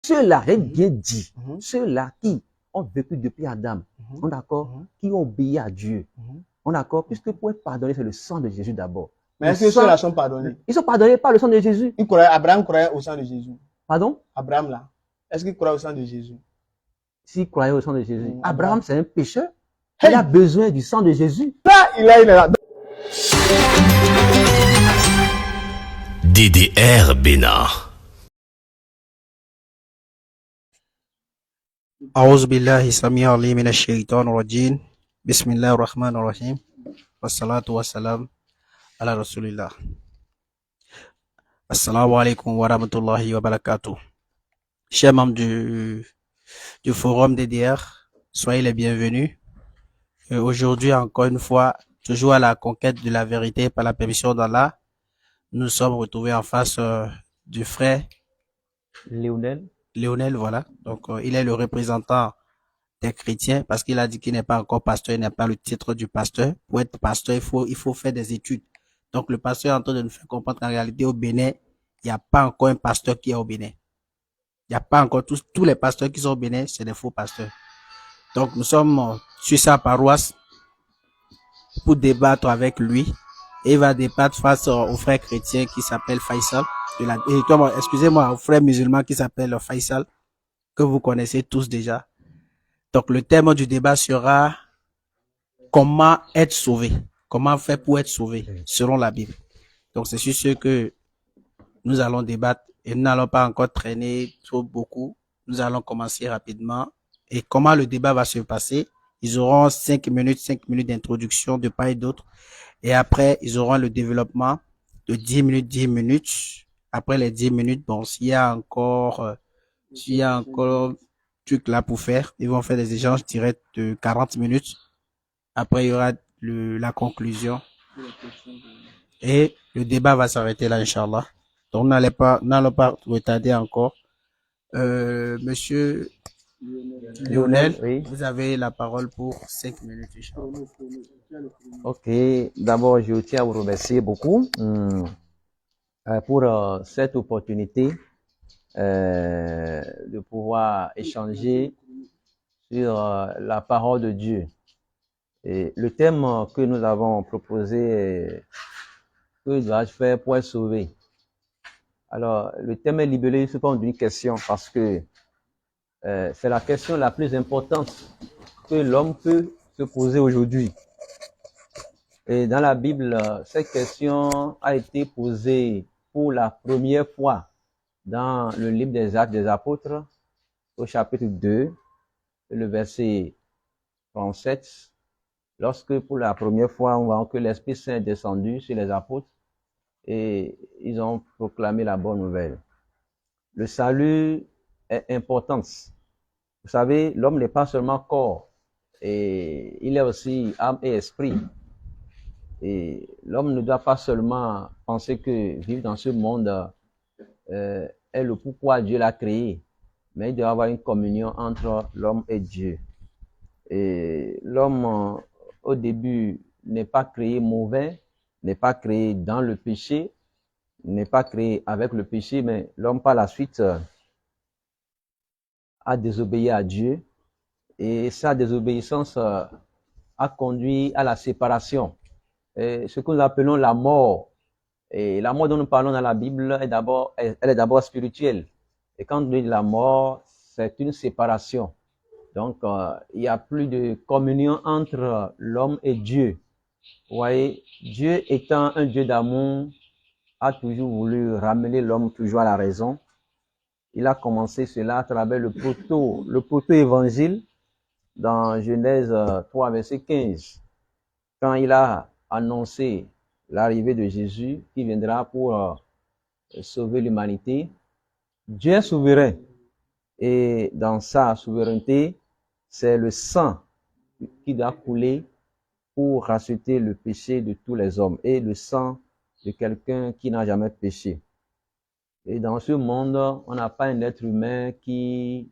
Ceux-là, j'ai bien dit, ceux-là qui ont vécu depuis Adam, on est d'accord, qui ont obéi à Dieu, on est d'accord, puisque pour être pardonné, c'est le sang de Jésus d'abord. Mais est-ce que ceux-là sont pardonnés? Ils sont pardonnés par le sang de Jésus. Abraham croyait au sang de Jésus. Pardon? Abraham là, est-ce qu'il croyait au sang de Jésus? S'il croyait au sang de Jésus. Abraham, c'est un pécheur. Hey! Il a besoin du sang de Jésus. Là, il est là. DDR Bénin. أعوذ بالله السميع العليم من الشيطان الرجيم بسم الله الرحمن الرحيم والصلاة والسلام على رسول الله. Assalamu alaikum wa rahmatullahi wa barakatuh. Chers membres du forum DDR, soyez les bienvenus. Aujourd'hui, encore une fois, toujours à la conquête de la vérité par la permission d'Allah, nous sommes retrouvés en face du frère Léonel, voilà. Donc, il est le représentant des chrétiens parce qu'il a dit qu'il n'est pas encore pasteur, il n'a pas le titre du pasteur. Pour être pasteur, il faut faire des études. Donc, le pasteur est en train de nous faire comprendre qu'en réalité, au Bénin, il n'y a pas encore un pasteur qui est au Bénin. Il n'y a pas encore tous les pasteurs qui sont au Bénin, c'est des faux pasteurs. Donc, nous sommes sur sa paroisse pour débattre avec lui. Et il va débattre face au frère chrétien qui s'appelle Faisal. Excusez-moi, au frère musulman qui s'appelle Faisal, que vous connaissez tous déjà. Donc, le thème du débat sera comment être sauvé. Comment faire pour être sauvé, selon la Bible. Donc, c'est sur ce que nous allons débattre et nous n'allons pas encore traîner trop beaucoup. Nous allons commencer rapidement. Et comment le débat va se passer? Ils auront 5 minutes d'introduction de part et d'autre. Et après, ils auront le développement de 10 minutes. Après les 10 minutes, bon, s'il y a encore truc là pour faire, ils vont faire des échanges directs de 40 minutes. Après, il y aura la conclusion. Et le débat va s'arrêter là, Inch'Allah. Donc, n'allons pas retarder encore. Monsieur Lionel, oui. Vous avez la parole pour 5 minutes, Inch'Allah. Ok, d'abord, je tiens à vous remercier beaucoup pour cette opportunité de pouvoir échanger sur la parole de Dieu. Et le thème que nous avons proposé est que dois-je faire pour être sauvé? Alors, le thème est libellé sous forme d'une question parce que c'est la question la plus importante que l'homme peut se poser aujourd'hui. Et dans la Bible, cette question a été posée pour la première fois dans le livre des Actes des Apôtres, au chapitre 2, le verset 37, lorsque pour la première fois, on voit que l'Esprit Saint est descendu sur les apôtres et ils ont proclamé la bonne nouvelle. Le salut est important. Vous savez, l'homme n'est pas seulement corps, et il est aussi âme et esprit. Et l'homme ne doit pas seulement penser que vivre dans ce monde est le pourquoi Dieu l'a créé, mais il doit y avoir une communion entre l'homme et Dieu. Et l'homme, au début, n'est pas créé mauvais, n'est pas créé dans le péché, n'est pas créé avec le péché, mais l'homme par la suite a désobéi à Dieu et sa désobéissance a conduit à la séparation. Et ce que nous appelons la mort. Et la mort dont nous parlons dans la Bible elle est d'abord spirituelle. Et quand on dit la mort, c'est une séparation. Donc, il n'y a plus de communion entre l'homme et Dieu. Vous voyez, Dieu étant un Dieu d'amour, a toujours voulu ramener l'homme toujours à la raison. Il a commencé cela à travers le proto-évangile dans Genèse 3, verset 15. Quand il a annoncé l'arrivée de Jésus qui viendra pour sauver l'humanité, Dieu est souverain. Et dans sa souveraineté, c'est le sang qui doit couler pour racheter le péché de tous les hommes et le sang de quelqu'un qui n'a jamais péché. Et dans ce monde, on n'a pas un être humain qui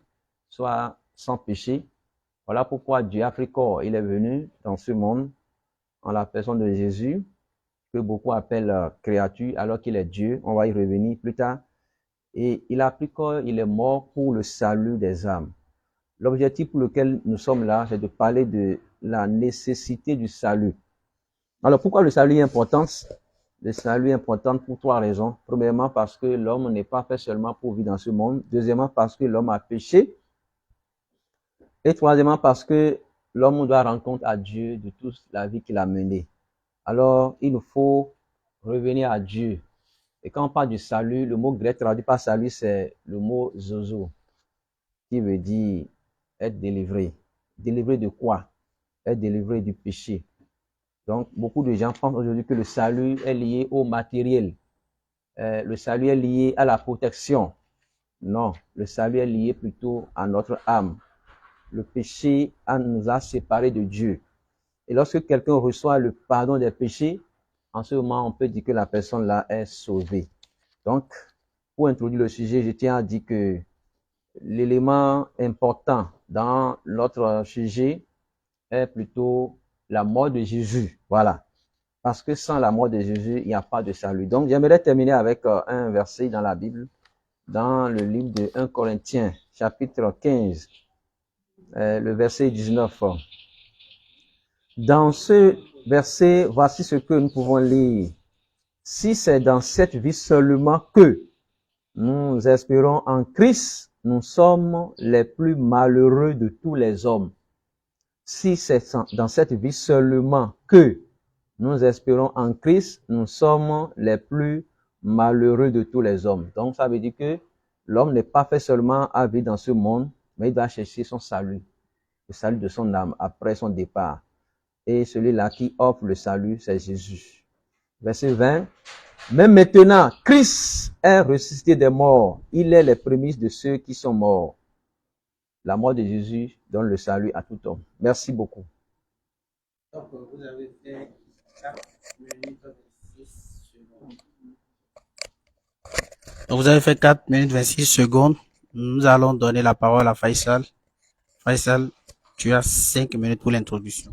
soit sans péché. Voilà pourquoi Dieu a pris corps. Il est venu dans ce monde en la personne de Jésus, que beaucoup appellent créature, alors qu'il est Dieu. On va y revenir plus tard. Et il a appris qu'il est mort pour le salut des âmes. L'objectif pour lequel nous sommes là, c'est de parler de la nécessité du salut. Alors, pourquoi le salut est important? Le salut est important pour trois raisons. Premièrement, parce que l'homme n'est pas fait seulement pour vivre dans ce monde. Deuxièmement, parce que l'homme a péché. Et troisièmement, parce que l'homme doit rendre compte à Dieu de toute la vie qu'il a menée. Alors, il nous faut revenir à Dieu. Et quand on parle du salut, le mot grec traduit par salut, c'est le mot zozo, qui veut dire être délivré. Délivré de quoi? Être délivré du péché. Donc, beaucoup de gens pensent aujourd'hui que le salut est lié au matériel. Le salut est lié à la protection. Non, le salut est lié plutôt à notre âme. Le péché nous a séparés de Dieu. Et lorsque quelqu'un reçoit le pardon des péchés, en ce moment, on peut dire que la personne là est sauvée. Donc, pour introduire le sujet, je tiens à dire que l'élément important dans notre sujet est plutôt la mort de Jésus. Voilà. Parce que sans la mort de Jésus, il n'y a pas de salut. Donc, j'aimerais terminer avec un verset dans la Bible, dans le livre de 1 Corinthiens, chapitre 15, le verset 19. Dans ce verset, voici ce que nous pouvons lire. Si c'est dans cette vie seulement que nous espérons en Christ, nous sommes les plus malheureux de tous les hommes. Si c'est dans cette vie seulement que nous espérons en Christ, nous sommes les plus malheureux de tous les hommes. Donc, ça veut dire que l'homme n'est pas fait seulement à vivre dans ce monde, mais il doit chercher son salut, le salut de son âme après son départ. Et celui-là qui offre le salut, c'est Jésus. Verset 20. Même maintenant, Christ est ressuscité des morts. Il est les prémices de ceux qui sont morts. La mort de Jésus donne le salut à tout homme. Merci beaucoup. Donc, vous avez fait 4 minutes 26 secondes. Donc, vous avez fait 4 minutes 26 secondes. Nous allons donner la parole à Faisal. Faisal, tu as 5 minutes pour l'introduction.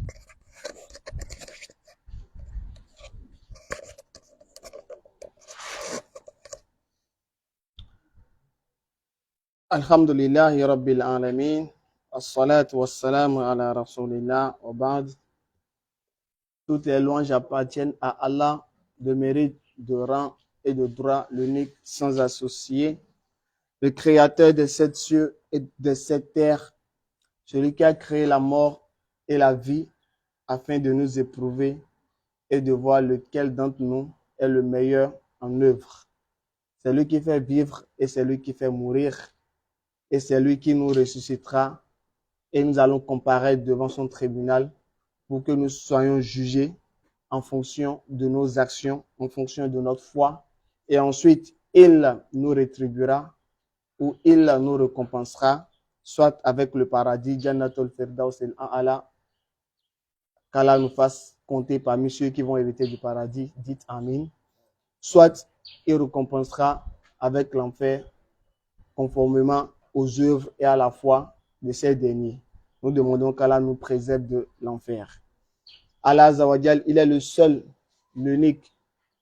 Alhamdulillahi Rabbil Alamin. As-salatu was-salamu ala Rasulillah wa ba'd. Toutes les louanges appartiennent à Allah, de mérite, de rang et de droit, l'unique sans associé, le créateur de sept cieux et de cette terre, celui qui a créé la mort et la vie afin de nous éprouver et de voir lequel d'entre nous est le meilleur en œuvre. C'est lui qui fait vivre et c'est lui qui fait mourir. Et c'est lui qui nous ressuscitera et nous allons comparaître devant son tribunal pour que nous soyons jugés en fonction de nos actions, en fonction de notre foi. Et ensuite, il nous rétribuera ou il nous récompensera, soit avec le paradis, Jannatul Firdaus al-A'la, qu'Allah nous fasse compter parmi ceux qui vont hériter du paradis, dites Amin. Soit il récompensera avec l'enfer, conformément aux œuvres et à la foi de ces derniers. Nous demandons qu'Allah nous préserve de l'enfer. Allah Azawajal, il est le seul, l'unique.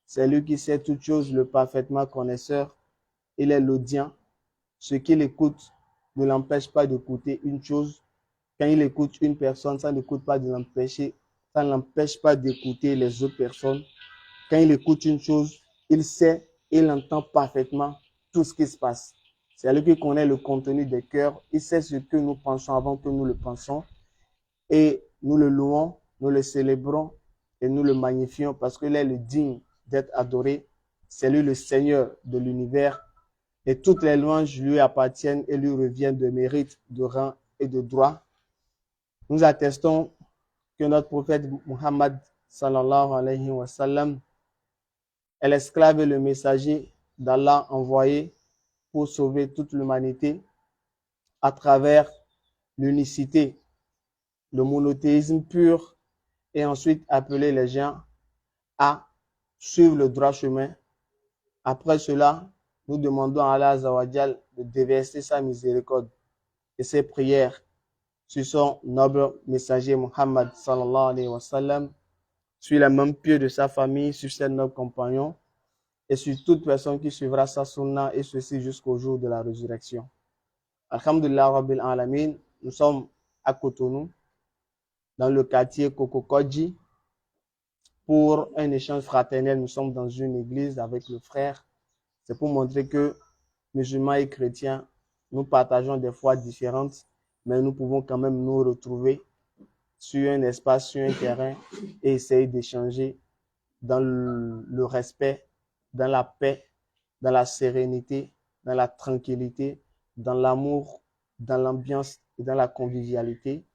C'est lui qui sait toutes choses, le parfaitement connaisseur. Il est l'audient. Ce qu'il écoute ne l'empêche pas d'écouter une chose. Quand il écoute une personne, ça n'écoute pas de l'empêcher, ça ne l'empêche pas d'écouter les autres personnes. Quand il écoute une chose, il sait, il entend parfaitement tout ce qui se passe. C'est lui qui connaît le contenu des cœurs. Il sait ce que nous pensons avant que nous le pensions. Et nous le louons, nous le célébrons et nous le magnifions parce qu'il est le digne d'être adoré. C'est lui le Seigneur de l'univers. Et toutes les louanges lui appartiennent et lui reviennent de mérite, de rang et de droit. Nous attestons que notre prophète Muhammad sallallahu alayhi wa sallam est l'esclave et le messager d'Allah envoyé pour sauver toute l'humanité à travers l'unicité, le monothéisme pur et ensuite appeler les gens à suivre le droit chemin. Après cela, nous demandons à Allah Azawajal de déverser sa miséricorde et ses prières sur son noble messager Muhammad sallallahu alayhi wa sallam, sur les membres pieux de sa famille, sur ses nobles compagnons et sur toute personne qui suivra sa sunna, et ceci jusqu'au jour de la résurrection. Alhamdulillah Rabbil Alamin, nous sommes à Cotonou, dans le quartier Kokokodji, pour un échange fraternel. Nous sommes dans une église avec le frère. C'est pour montrer que musulmans et chrétiens, nous partageons des foi différentes, mais nous pouvons quand même nous retrouver sur un espace, sur un terrain, et essayer d'échanger dans le respect, dans la paix, dans la sérénité, dans la tranquillité, dans l'amour, dans l'ambiance et dans la convivialité.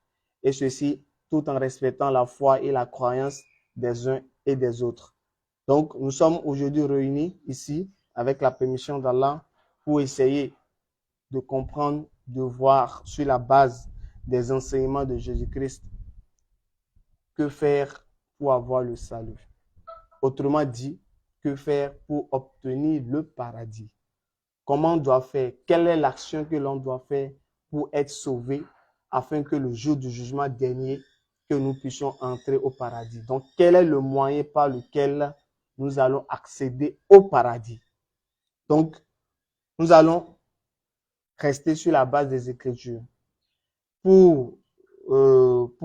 Et ceci tout en respectant la foi et la croyance des uns et des autres. Donc, nous sommes aujourd'hui réunis ici avec la permission d'Allah pour essayer de comprendre, de voir sur la base des enseignements de Jésus-Christ que faire pour avoir le salut. Autrement dit, que faire pour obtenir le paradis? Comment on doit faire? Quelle est l'action que l'on doit faire pour être sauvé afin que le jour du jugement dernier, que nous puissions entrer au paradis? Donc, quel est le moyen par lequel nous allons accéder au paradis? Donc, nous allons rester sur la base des Écritures. Pour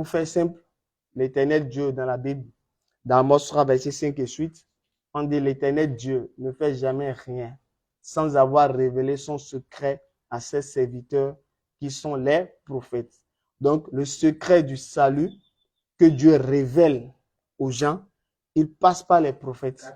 faire simple, l'Éternel Dieu dans la Bible, dans Amos 3, verset 5 et suite, on dit l'Éternel Dieu ne fait jamais rien sans avoir révélé son secret à ses serviteurs qui sont les prophètes. Donc, le secret du salut que Dieu révèle aux gens, il passe par les prophètes.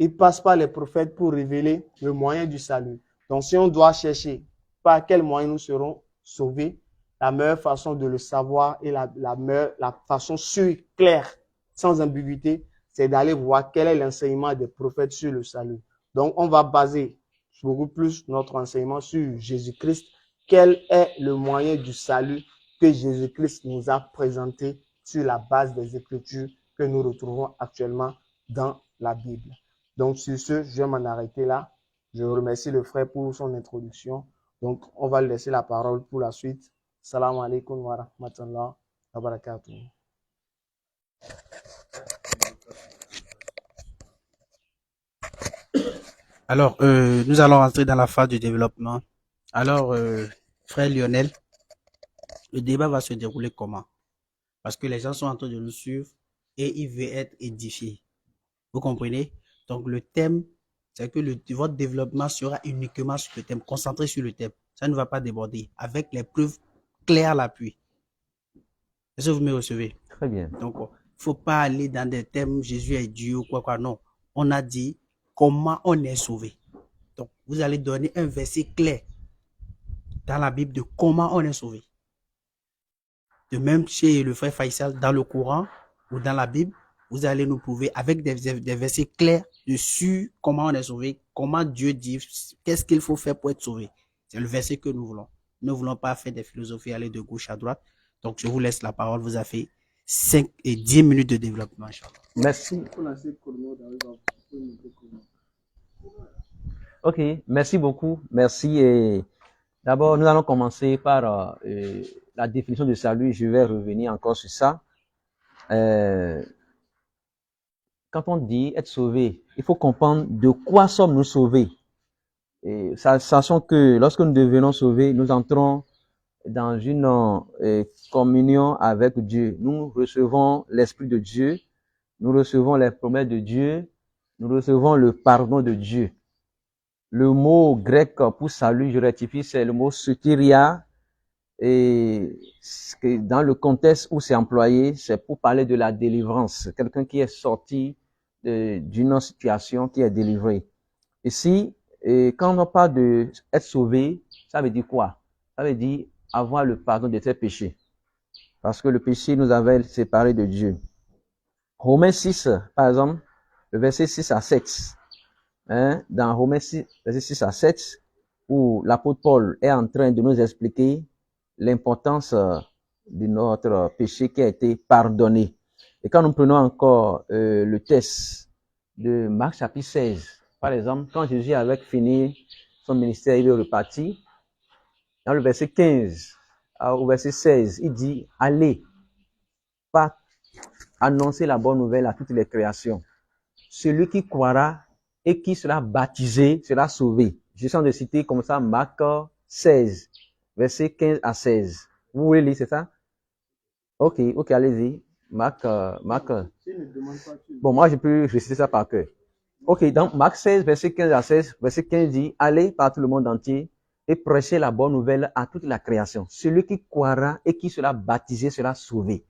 Il passe par les prophètes pour révéler le moyen du salut. Donc, si on doit chercher par quel moyen nous serons sauvés, la meilleure façon de le savoir et la façon sûre, claire, sans ambiguïté, c'est d'aller voir quel est l'enseignement des prophètes sur le salut. Donc, on va baser beaucoup plus notre enseignement sur Jésus-Christ. Quel est le moyen du salut que Jésus-Christ nous a présenté sur la base des Écritures que nous retrouvons actuellement dans la Bible. Donc, sur ce, je vais m'en arrêter là. Je remercie le frère pour son introduction. Donc, on va lui laisser la parole pour la suite. Salam alaikum wa rahmatullah wa barakatuh. Alors, nous allons rentrer dans la phase du développement. Alors, frère Lionel, le débat va se dérouler comment? Parce que les gens sont en train de nous suivre et ils veulent être édifiés. Vous comprenez? Donc, le thème, c'est que votre développement sera uniquement sur le thème, concentré sur le thème. Ça ne va pas déborder, avec les preuves claires à l'appui. Est-ce que vous me recevez? Très bien. Donc, il ne faut pas aller dans des thèmes Jésus est Dieu ou quoi. Non. On a dit comment on est sauvé. Donc, vous allez donner un verset clair dans la Bible de comment on est sauvé. De même chez le frère Faisal, dans le Coran ou dans la Bible, vous allez nous prouver avec des versets clairs dessus comment on est sauvé, comment Dieu dit, qu'est-ce qu'il faut faire pour être sauvé. C'est le verset que nous voulons. Nous ne voulons pas faire des philosophies, aller de gauche à droite. Donc, je vous laisse la parole. Vous avez fait 5 et 10 minutes de développement. Merci. Ok, merci beaucoup. Merci. Et d'abord, nous allons commencer par la définition de salut. Je vais revenir encore sur ça. Quand on dit être sauvé, il faut comprendre de quoi sommes-nous sauvés. Et sachant que lorsque nous devenons sauvés, nous entrons dans une communion avec Dieu. Nous recevons l'Esprit de Dieu, nous recevons les promesses de Dieu, nous recevons le pardon de Dieu. Le mot grec pour salut, je rectifie, c'est le mot soteria. Et dans le contexte où c'est employé, c'est pour parler de la délivrance. Quelqu'un qui est sorti d'une situation, qui est délivré. Ici, quand on parle de être sauvé, ça veut dire quoi? Ça veut dire avoir le pardon de tes péchés. Parce que le péché nous avait séparés de Dieu. Romains 6, par exemple, le verset 6 à 7. Dans Romains 6, verset 6 à 7, où l'apôtre Paul est en train de nous expliquer l'importance de notre péché qui a été pardonné. Et quand nous prenons encore le texte de Marc chapitre 16, par exemple, quand Jésus avait fini son ministère, il est reparti. Dans le verset 15 au verset 16, il dit « Allez, pas annoncer la bonne nouvelle à toutes les créations. celui qui croira et qui sera baptisé sera sauvé. Je sens de citer comme ça Marc 16, versets 15 à 16. Vous voulez lire, c'est ça? Ok, allez-y. Marc. Bon, moi, je peux réciter ça par cœur. Ok, donc Marc 16, verset 15 à 16, verset 15 dit, allez par tout le monde entier et prêchez la bonne nouvelle à toute la création. Celui qui croira et qui sera baptisé sera sauvé.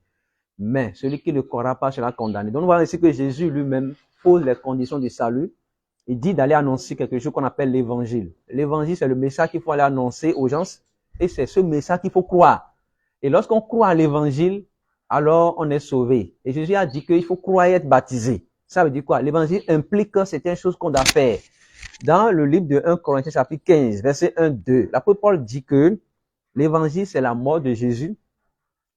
Mais celui qui ne croira pas sera condamné. Donc, on voit ici que Jésus lui-même pose les conditions du salut. Il dit d'aller annoncer quelque chose qu'on appelle l'évangile. L'évangile, c'est le message qu'il faut aller annoncer aux gens et c'est ce message qu'il faut croire. Et lorsqu'on croit à l'évangile, alors on est sauvé. Et Jésus a dit qu'il faut croire et être baptisé. Ça veut dire quoi? L'évangile implique que c'est une chose qu'on doit faire. Dans le livre de 1 Corinthiens chapitre 15, verset 1-2, l'apôtre Paul dit que l'évangile, c'est la mort de Jésus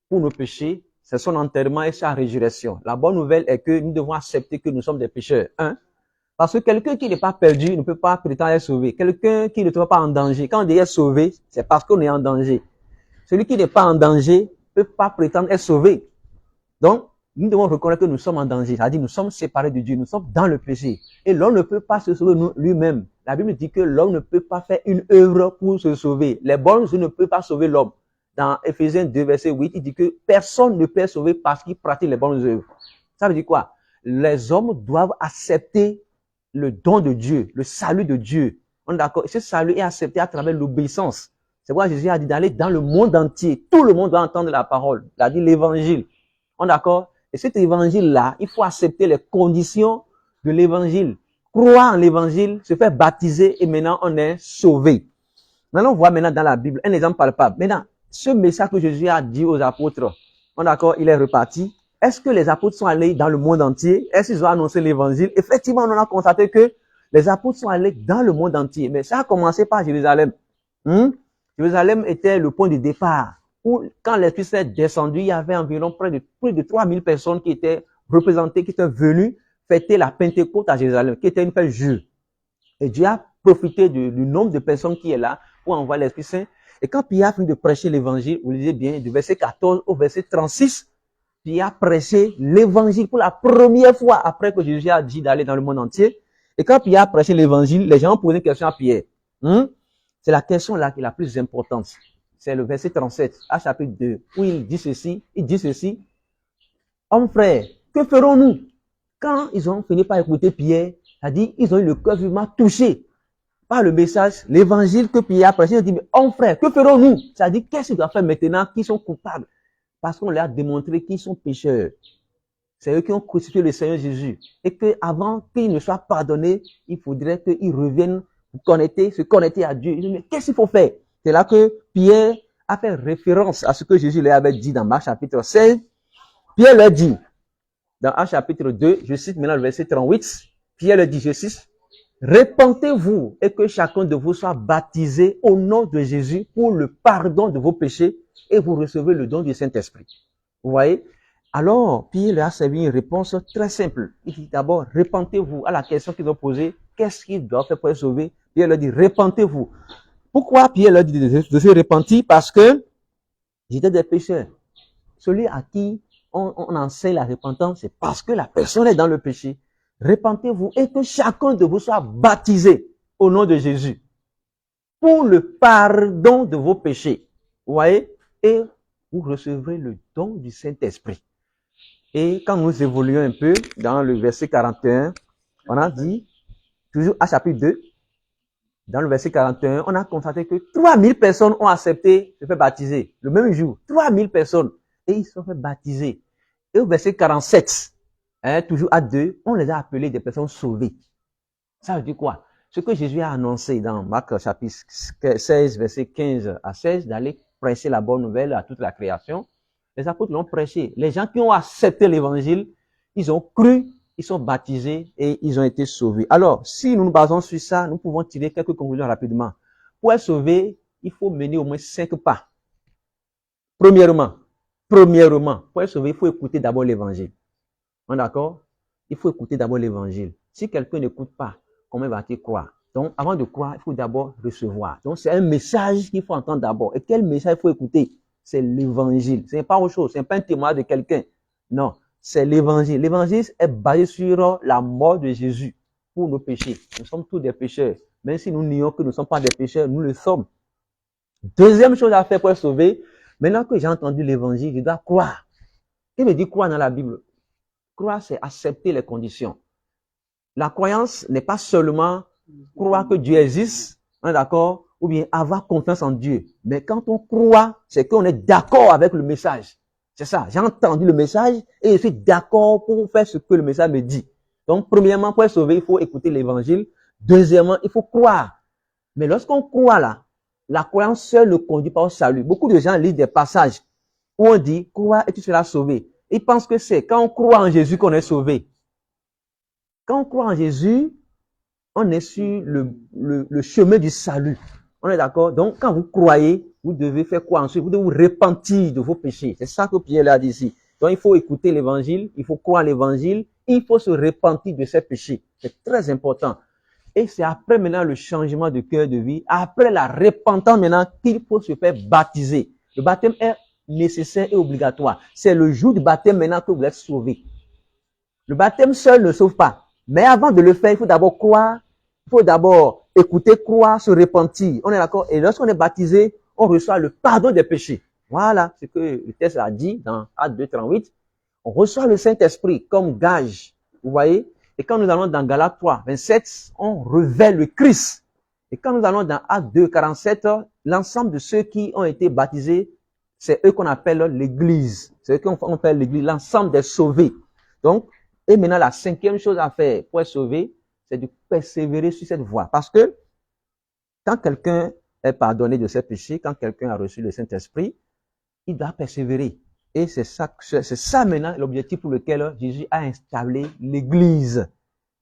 pour nos péchés, c'est son enterrement et sa résurrection. La bonne nouvelle est que nous devons accepter que nous sommes des pécheurs. Parce que quelqu'un qui n'est pas perdu ne peut pas prétendre être sauvé. Quelqu'un qui ne se pas en danger, quand on dit être sauvé, c'est parce qu'on est en danger. Celui qui n'est pas en danger ne peut pas prétendre être sauvé. Donc, nous devons reconnaître que nous sommes en danger. C'est-à-dire, nous sommes séparés de Dieu, nous sommes dans le péché. Et l'homme ne peut pas se sauver lui-même. La Bible dit que l'homme ne peut pas faire une œuvre pour se sauver. Les bonnes œuvres ne peuvent pas sauver l'homme. Dans Éphésiens 2, verset 8, il dit que personne ne peut être sauvé parce qu'il pratique les bonnes œuvres. Ça veut dire quoi? Les hommes doivent accepter le don de Dieu, le salut de Dieu. On est d'accord? Et ce salut est accepté à travers l'obéissance. C'est pourquoi Jésus a dit d'aller dans le monde entier. Tout le monde doit entendre la parole. Il a dit l'évangile. On est d'accord? Et cet évangile-là, il faut accepter les conditions de l'évangile. Croire en l'évangile, se faire baptiser et maintenant on est sauvé. Maintenant, on voit maintenant dans la Bible un exemple palpable. Maintenant, ce message que Jésus a dit aux apôtres, on est d'accord, il est reparti. Est-ce que les apôtres sont allés dans le monde entier? Est-ce qu'ils ont annoncé l'évangile? Effectivement, on a constaté que les apôtres sont allés dans le monde entier. Mais ça a commencé par Jérusalem. Jérusalem était le point de départ. Où, quand l'Esprit Saint est descendu, il y avait environ plus de 3000 personnes qui étaient représentées, qui étaient venues fêter la Pentecôte à Jérusalem, qui était une fête juive. Et Dieu a profité du nombre de personnes qui est là pour envoyer l'Esprit Saint. Et quand Pierre a fini de prêcher l'évangile, vous lisez bien, du verset 14 au verset 36, Pierre a prêché l'évangile pour la première fois après que Jésus a dit d'aller dans le monde entier. Et quand Pierre a prêché l'évangile, les gens ont posé une question à Pierre. C'est la question là qui est la plus importante. C'est le verset 37, à chapitre 2, où il dit ceci. Hommes frères, que ferons-nous? Quand ils ont fini par écouter Pierre, c'est-à-dire, ils ont eu le cœur vivement touché par le message, l'évangile que Pierre a prêché. Ils ont dit, mais hommes frères, que ferons-nous? C'est-à-dire, qu'est-ce qu'ils doivent faire maintenant qu'ils sont coupables? Parce qu'on leur a démontré qu'ils sont pécheurs. C'est eux qui ont crucifié le Seigneur Jésus. Et qu'avant qu'ils ne soient pardonnés, il faudrait qu'ils reviennent se connecter à Dieu. Ils disent, mais qu'est-ce qu'il faut faire? C'est là que Pierre a fait référence à ce que Jésus leur avait dit dans Marc chapitre 16. Pierre leur dit, dans Actes chapitre 2, je cite maintenant le verset 38, Pierre leur dit, je cite, répentez-vous et que chacun de vous soit baptisé au nom de Jésus pour le pardon de vos péchés et vous recevez le don du Saint-Esprit. Vous voyez? Alors, Pierre leur a servi une réponse très simple. Il dit d'abord, répentez-vous à la question qu'ils ont posée, qu'est-ce qu'ils doivent faire pour être sauvés? Pierre leur dit, répentez-vous. Pourquoi Pierre leur dit de se repentir? Parce que j'étais des pécheurs. Celui à qui on enseigne la repentance, c'est parce que la personne est dans le péché. Répentez-vous et que chacun de vous soit baptisé au nom de Jésus pour le pardon de vos péchés. Vous voyez? Et vous recevrez le don du Saint-Esprit. Et quand nous évoluons un peu dans le verset 41, on a dit, toujours à chapitre 2, dans le verset 41, on a constaté que 3000 personnes ont accepté de se faire baptiser le même jour. 3000 personnes. Et ils se sont fait baptiser. Et au verset 47, toujours à 2, on les a appelés des personnes sauvées. Ça veut dire quoi? Ce que Jésus a annoncé dans Marc chapitre 16, verset 15 à 16, d'aller prêcher la bonne nouvelle à toute la création. Les apôtres l'ont prêché. Les gens qui ont accepté l'évangile, ils ont cru, ils sont baptisés et ils ont été sauvés. Alors, si nous nous basons sur ça, nous pouvons tirer quelques conclusions rapidement. Pour être sauvé, il faut mener au moins 5 pas. Premièrement, pour être sauvé, il faut écouter d'abord l'évangile. On est d'accord? Il faut écouter d'abord l'évangile. Si quelqu'un n'écoute pas, comment va-t-il croire? Donc, avant de croire, il faut d'abord recevoir. Donc, c'est un message qu'il faut entendre d'abord. Et quel message il faut écouter? C'est l'évangile. Ce n'est pas autre chose. Ce n'est pas un témoignage de quelqu'un. Non. c'est l'évangile. L'évangile est basé sur la mort de Jésus pour nos péchés. Nous sommes tous des pécheurs. Même si nous nions que nous ne sommes pas des pécheurs, nous le sommes. Deuxième chose à faire pour être sauvé, maintenant que j'ai entendu l'évangile, je dois croire. Qu'est-ce que veut dire croire dans la Bible? Croire, c'est accepter les conditions. La croyance n'est pas seulement croire que Dieu existe, on est d'accord, ou bien avoir confiance en Dieu. Mais quand on croit, c'est qu'on est d'accord avec le message. C'est ça, j'ai entendu le message et je suis d'accord pour faire ce que le message me dit. Donc, premièrement, pour être sauvé, il faut écouter l'évangile. Deuxièmement, il faut croire. Mais lorsqu'on croit là, la croyance seule ne conduit pas au salut. Beaucoup de gens lisent des passages où on dit, crois et tu seras sauvé. Ils pensent que c'est quand on croit en Jésus qu'on est sauvé. Quand on croit en Jésus, on est sur le chemin du salut. On est d'accord? Donc, quand vous croyez, vous devez faire quoi ensuite? Vous devez vous repentir de vos péchés. C'est ça que Pierre a dit ici. Donc, il faut écouter l'évangile, il faut croire l'évangile, il faut se repentir de ses péchés. C'est très important. Et c'est après maintenant le changement de cœur de vie, après la repentance maintenant qu'il faut se faire baptiser. Le baptême est nécessaire et obligatoire. C'est le jour du baptême maintenant que vous êtes sauvés. Le baptême seul ne sauve pas. Mais avant de le faire, il faut d'abord croire, il faut d'abord écouter, croire, se repentir. On est d'accord? Et lorsqu'on est baptisé, on reçoit le pardon des péchés. Voilà ce que le texte a dit dans Actes 2:38. On reçoit le Saint-Esprit comme gage. Vous voyez? Et quand nous allons dans Galates 3:27, on révèle le Christ. Et quand nous allons dans Actes 2:47, l'ensemble de ceux qui ont été baptisés, c'est eux qu'on appelle l'Église. C'est eux qu'on appelle l'Église, l'ensemble des sauvés. Donc, et maintenant, la cinquième chose à faire pour être sauvé, c'est de persévérer sur cette voie. Parce que quand quelqu'un est pardonné de ses péchés, quand quelqu'un a reçu le Saint-Esprit, il doit persévérer. Et c'est ça maintenant l'objectif pour lequel Jésus a installé l'Église.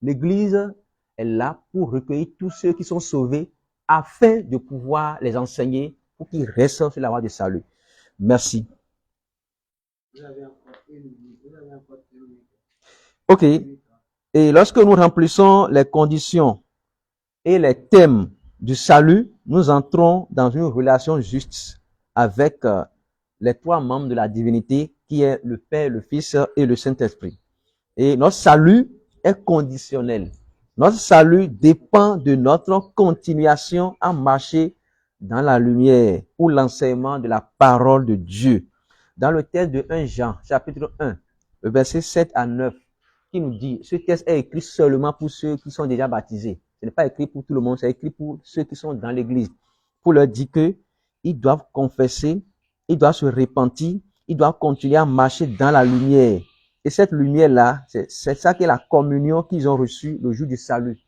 L'Église est là pour recueillir tous ceux qui sont sauvés afin de pouvoir les enseigner pour qu'ils restent sur la voie du salut. Merci. Ok. Et lorsque nous remplissons les conditions et les thèmes du salut, nous entrons dans une relation juste avec les trois membres de la divinité qui est le Père, le Fils et le Saint-Esprit. Et notre salut est conditionnel. Notre salut dépend de notre continuation à marcher dans la lumière ou l'enseignement de la parole de Dieu. Dans le texte de 1 Jean, chapitre 1, le verset 7 à 9, qui nous dit, ce texte est écrit seulement pour ceux qui sont déjà baptisés. Ce n'est pas écrit pour tout le monde, c'est écrit pour ceux qui sont dans l'église. Pour leur dire qu'ils doivent confesser, ils doivent se repentir, ils doivent continuer à marcher dans la lumière. Et cette lumière-là, c'est ça qui est la communion qu'ils ont reçue le jour du salut.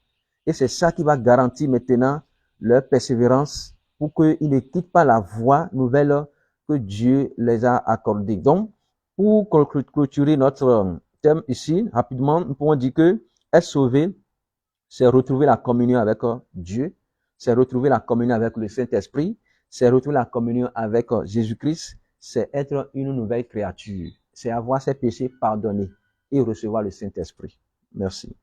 Et c'est ça qui va garantir maintenant leur persévérance pour qu'ils ne quittent pas la voie nouvelle que Dieu les a accordée. Donc, pour clôturer notre thème ici, rapidement, nous pouvons dire que être sauvé, c'est retrouver la communion avec Dieu, c'est retrouver la communion avec le Saint-Esprit, c'est retrouver la communion avec Jésus-Christ, c'est être une nouvelle créature, c'est avoir ses péchés pardonnés et recevoir le Saint-Esprit. Merci.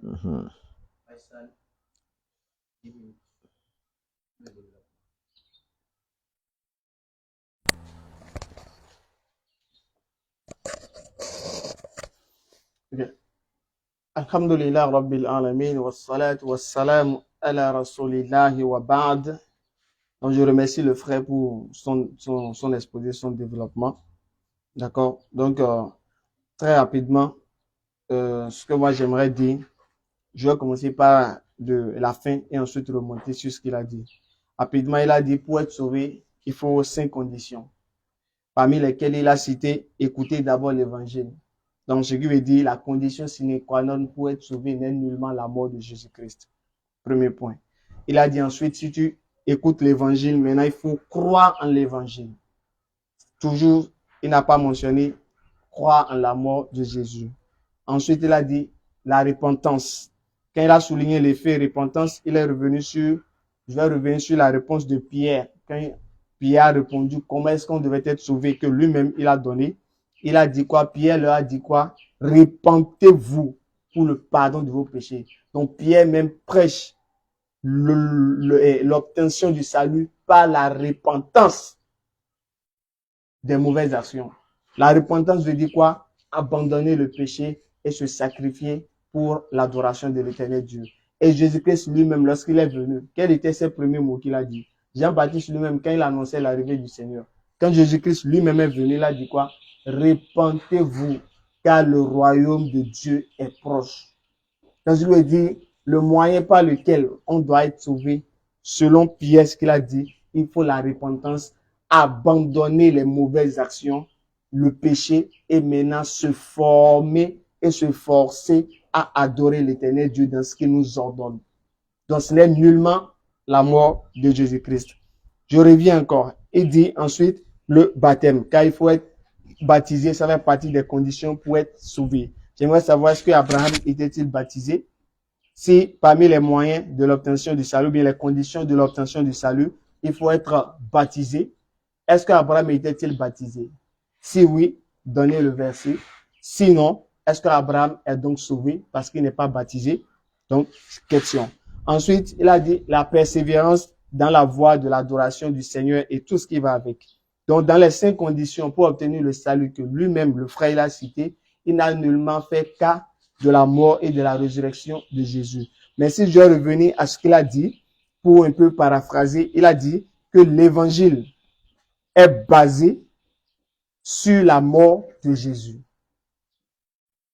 Mm-hmm. Alhamdulillah Rabbil Alamin wa salatu wa salam ala Rasulillahi wa ba'd. Donc, je remercie le frère pour son exposé, son développement. D'accord? Donc, très rapidement, ce que moi j'aimerais dire, je vais commencer par de la fin et ensuite remonter sur ce qu'il a dit. Rapidement, il a dit, pour être sauvé, il faut 5 conditions, parmi lesquelles il a cité, écouter d'abord l'évangile. Donc, ce qui veut dire, la condition sine qua non pour être sauvé n'est nullement la mort de Jésus-Christ. Premier point. Il a dit ensuite, si tu écoutes l'évangile, maintenant il faut croire en l'évangile. Toujours, il n'a pas mentionné croire en la mort de Jésus. Ensuite, il a dit la repentance. Quand il a souligné l'effet repentance, il est revenu sur, je vais revenir sur la réponse de Pierre. Quand Pierre a répondu comment est-ce qu'on devait être sauvé, que lui-même il a donné. Il a dit quoi? Pierre leur a dit quoi? Repentez-vous pour le pardon de vos péchés. Donc Pierre même prêche l'obtention du salut par la repentance. des mauvaises actions. La repentance veut dire quoi? Abandonner le péché et se sacrifier pour l'adoration de l'éternel Dieu. Et Jésus-Christ lui-même, lorsqu'il est venu, quels étaient ses premiers mots qu'il a dit? Jean-Baptiste lui-même, quand il annonçait l'arrivée du Seigneur, quand Jésus-Christ lui-même est venu, il a dit quoi? Repentez-vous, car le royaume de Dieu est proche. Quand il lui dit, le moyen par lequel on doit être sauvé, selon Pierre, ce qu'il a dit, il faut la repentance, abandonner les mauvaises actions, le péché, et maintenant se former et se forcer à adorer l'éternel Dieu dans ce qu'il nous ordonne. Donc ce n'est nullement la mort de Jésus-Christ. Je reviens encore. Il dit ensuite le baptême, car il faut être baptisé, ça fait partie des conditions pour être sauvé. J'aimerais savoir, est-ce que Abraham était-il baptisé? Si parmi les moyens de l'obtention du salut, bien les conditions de l'obtention du salut, il faut être baptisé. Est-ce qu'Abraham était-il baptisé? Si oui, donnez le verset. Sinon, est-ce qu'Abraham est donc sauvé parce qu'il n'est pas baptisé? Donc, question. Ensuite, il a dit la persévérance dans la voie de l'adoration du Seigneur et tout ce qui va avec. Donc, dans les 5 conditions pour obtenir le salut que lui-même, le frère, il a cité, il n'a nullement fait cas de la mort et de la résurrection de Jésus. Mais si je revenir à ce qu'il a dit, pour un peu paraphraser, il a dit que l'évangile est basé sur la mort de Jésus.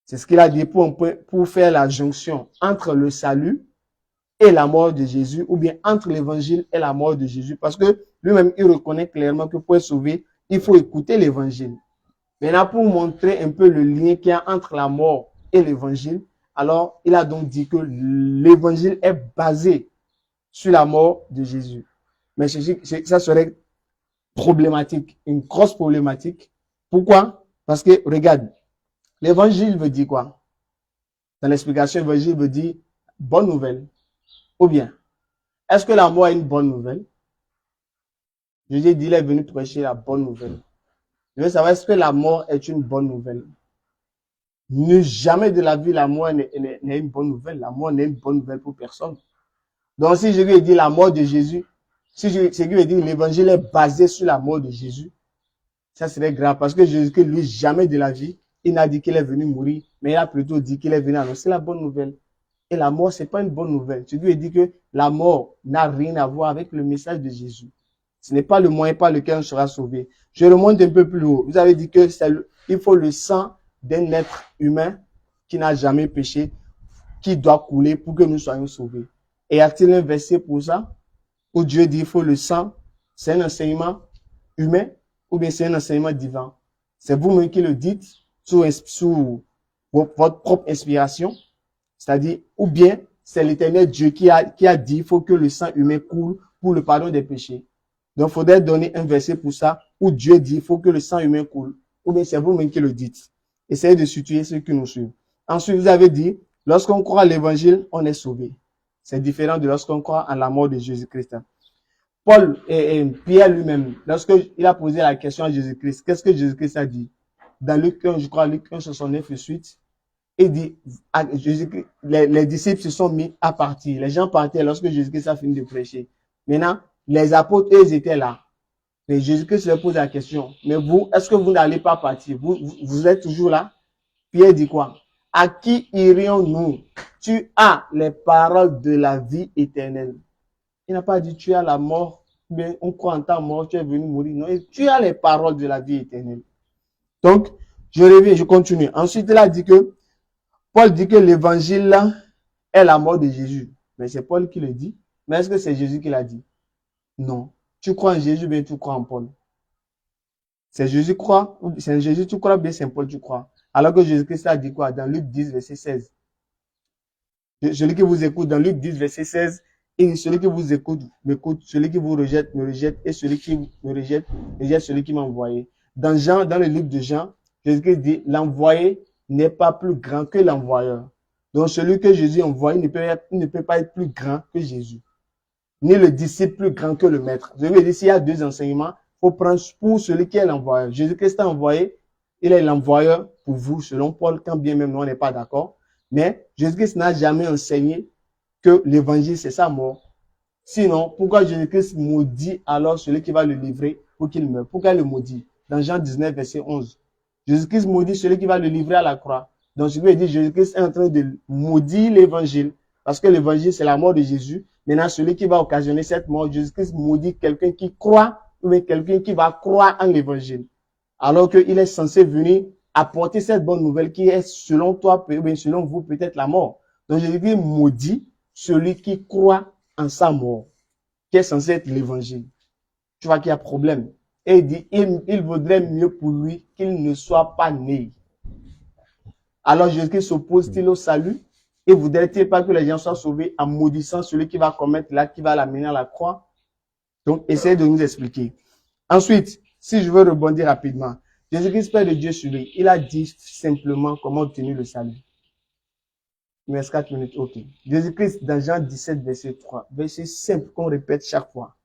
C'est ce qu'il a dit pour faire la jonction entre le salut et la mort de Jésus, ou bien entre l'évangile et la mort de Jésus, parce que lui-même, il reconnaît clairement que pour être sauvé, il faut écouter l'évangile. Maintenant, pour montrer un peu le lien qu'il y a entre la mort et l'évangile, alors il a donc dit que l'évangile est basé sur la mort de Jésus. Mais ça serait problématique, une grosse problématique. Pourquoi? Parce que, regarde, l'évangile veut dire quoi? Dans l'explication, l'évangile veut dire bonne nouvelle. Ou bien, est-ce que la mort est une bonne nouvelle? Jésus dit, il est venu prêcher la bonne nouvelle. Je veux savoir, est-ce que la mort est une bonne nouvelle? Jamais de la vie, la mort n'est une bonne nouvelle. La mort n'est une bonne nouvelle pour personne. Donc, si je lui ai dit la mort de Jésus, si je lui ai dit l'évangile est basé sur la mort de Jésus, ça serait grave parce que Jésus, lui, jamais de la vie, il n'a dit qu'il est venu mourir, mais il a plutôt dit qu'il est venu annoncer la bonne nouvelle. Et la mort, c'est pas une bonne nouvelle. Je lui ai dit que la mort n'a rien à voir avec le message de Jésus. Ce n'est pas le moyen par lequel on sera sauvé. Je remonte un peu plus haut. Vous avez dit que il faut le sang d'un être humain qui n'a jamais péché, qui doit couler pour que nous soyons sauvés. Et y a-t-il un verset pour ça? Où Dieu dit il faut le sang? C'est un enseignement humain ou bien c'est un enseignement divin? C'est vous-même qui le dites sous votre propre inspiration. C'est-à-dire, ou bien c'est l'éternel Dieu qui a dit il faut que le sang humain coule pour le pardon des péchés. Donc, il faudrait donner un verset pour ça, où Dieu dit il faut que le sang humain coule. Ou bien c'est vous-même qui le dites. Essayez de situer ceux qui nous suivent. Ensuite, vous avez dit, lorsqu'on croit à l'évangile, on est sauvé. C'est différent de lorsqu'on croit à la mort de Jésus-Christ. Paul et Pierre lui-même, lorsqu'il a posé la question à Jésus-Christ, qu'est-ce que Jésus-Christ a dit? Dans Luc 1, je crois, Luc 1, 69 et suite, il dit, les disciples se sont mis à partir. Les gens partaient lorsque Jésus-Christ a fini de prêcher. Maintenant, les apôtres, eux, ils étaient là. Et Jésus-Christ leur pose la question. Mais vous, est-ce que vous n'allez pas partir? Vous êtes toujours là? Pierre dit quoi? À qui irions-nous? Tu as les paroles de la vie éternelle. Il n'a pas dit tu as la mort, mais on croit en ta mort, tu es venu mourir. Non, tu as les paroles de la vie éternelle. Donc, je reviens, je continue. Ensuite, il a dit que, Paul dit que l'évangile est la mort de Jésus. Mais c'est Paul qui le dit. Mais est-ce que c'est Jésus qui l'a dit? Non. Tu crois en Jésus, bien tu crois en Paul. C'est Jésus croit, c'est Jésus tu crois, bien c'est Paul tu crois. Alors que Jésus-Christ a dit quoi? Dans Luc 10, verset 16. Celui qui vous écoute, dans Luc 10, verset 16, et celui qui vous écoute, m'écoute, celui qui vous rejette, me rejette, et celui qui me rejette, rejette celui qui m'a envoyé. Dans le livre de Jean, Jésus-Christ dit, l'envoyé n'est pas plus grand que l'envoyeur. Donc, celui que Jésus envoie, il ne peut pas être plus grand que Jésus. Ni le disciple plus grand que le maître. Je veux dire, s'il y a deux enseignements, il faut prendre pour celui qui est l'envoyeur. Jésus-Christ a envoyé, il est l'envoyeur pour vous, selon Paul, quand bien même nous, on n'est pas d'accord. Mais Jésus-Christ n'a jamais enseigné que l'évangile, c'est sa mort. Sinon, pourquoi Jésus-Christ maudit alors celui qui va le livrer pour qu'il meure? Pourquoi il le maudit? dans Jean 19, verset 11. Jésus-Christ maudit celui qui va le livrer à la croix. Donc, je veux dire, Jésus-Christ est en train de maudire l'évangile, parce que l'évangile, c'est la mort de Jésus. Maintenant, celui qui va occasionner cette mort, Jésus-Christ maudit quelqu'un qui croit, ou bien quelqu'un qui va croire en l'évangile. Alors qu'il est censé venir apporter cette bonne nouvelle qui est, selon toi, ou bien selon vous, peut-être la mort. Donc, Jésus-Christ maudit celui qui croit en sa mort, qui est censé être l'évangile. Tu vois qu'il y a problème. Et il dit, il vaudrait mieux pour lui qu'il ne soit pas né. Alors Jésus-Christ s'oppose-t-il au salut? Et voudrait-il pas que les gens soient sauvés en maudissant celui qui va commettre l'acte, qui va l'amener à la croix? Donc, essayez de nous expliquer. Ensuite, si je veux rebondir rapidement, Jésus-Christ, Père de Dieu sur lui, il a dit simplement comment obtenir le salut. Il me reste 4 minutes, ok. Jésus-Christ, dans Jean 17, verset 3, verset simple qu'on répète chaque fois.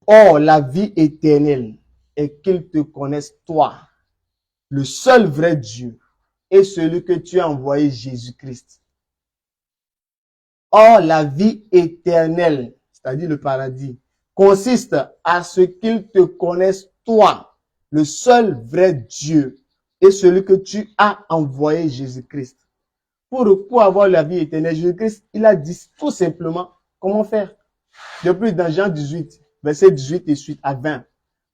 Or, la vie éternelle est qu'ils te connaissent, toi, le seul vrai Dieu, et celui que tu as envoyé, Jésus-Christ. Or, la vie éternelle, c'est-à-dire le paradis, consiste à ce qu'ils te connaissent, toi, le seul vrai Dieu, et celui que tu as envoyé, Jésus-Christ. Pour avoir la vie éternelle, Jésus-Christ, il a dit tout simplement comment faire. Depuis dans Jean 18, verset 18 et suite à 20,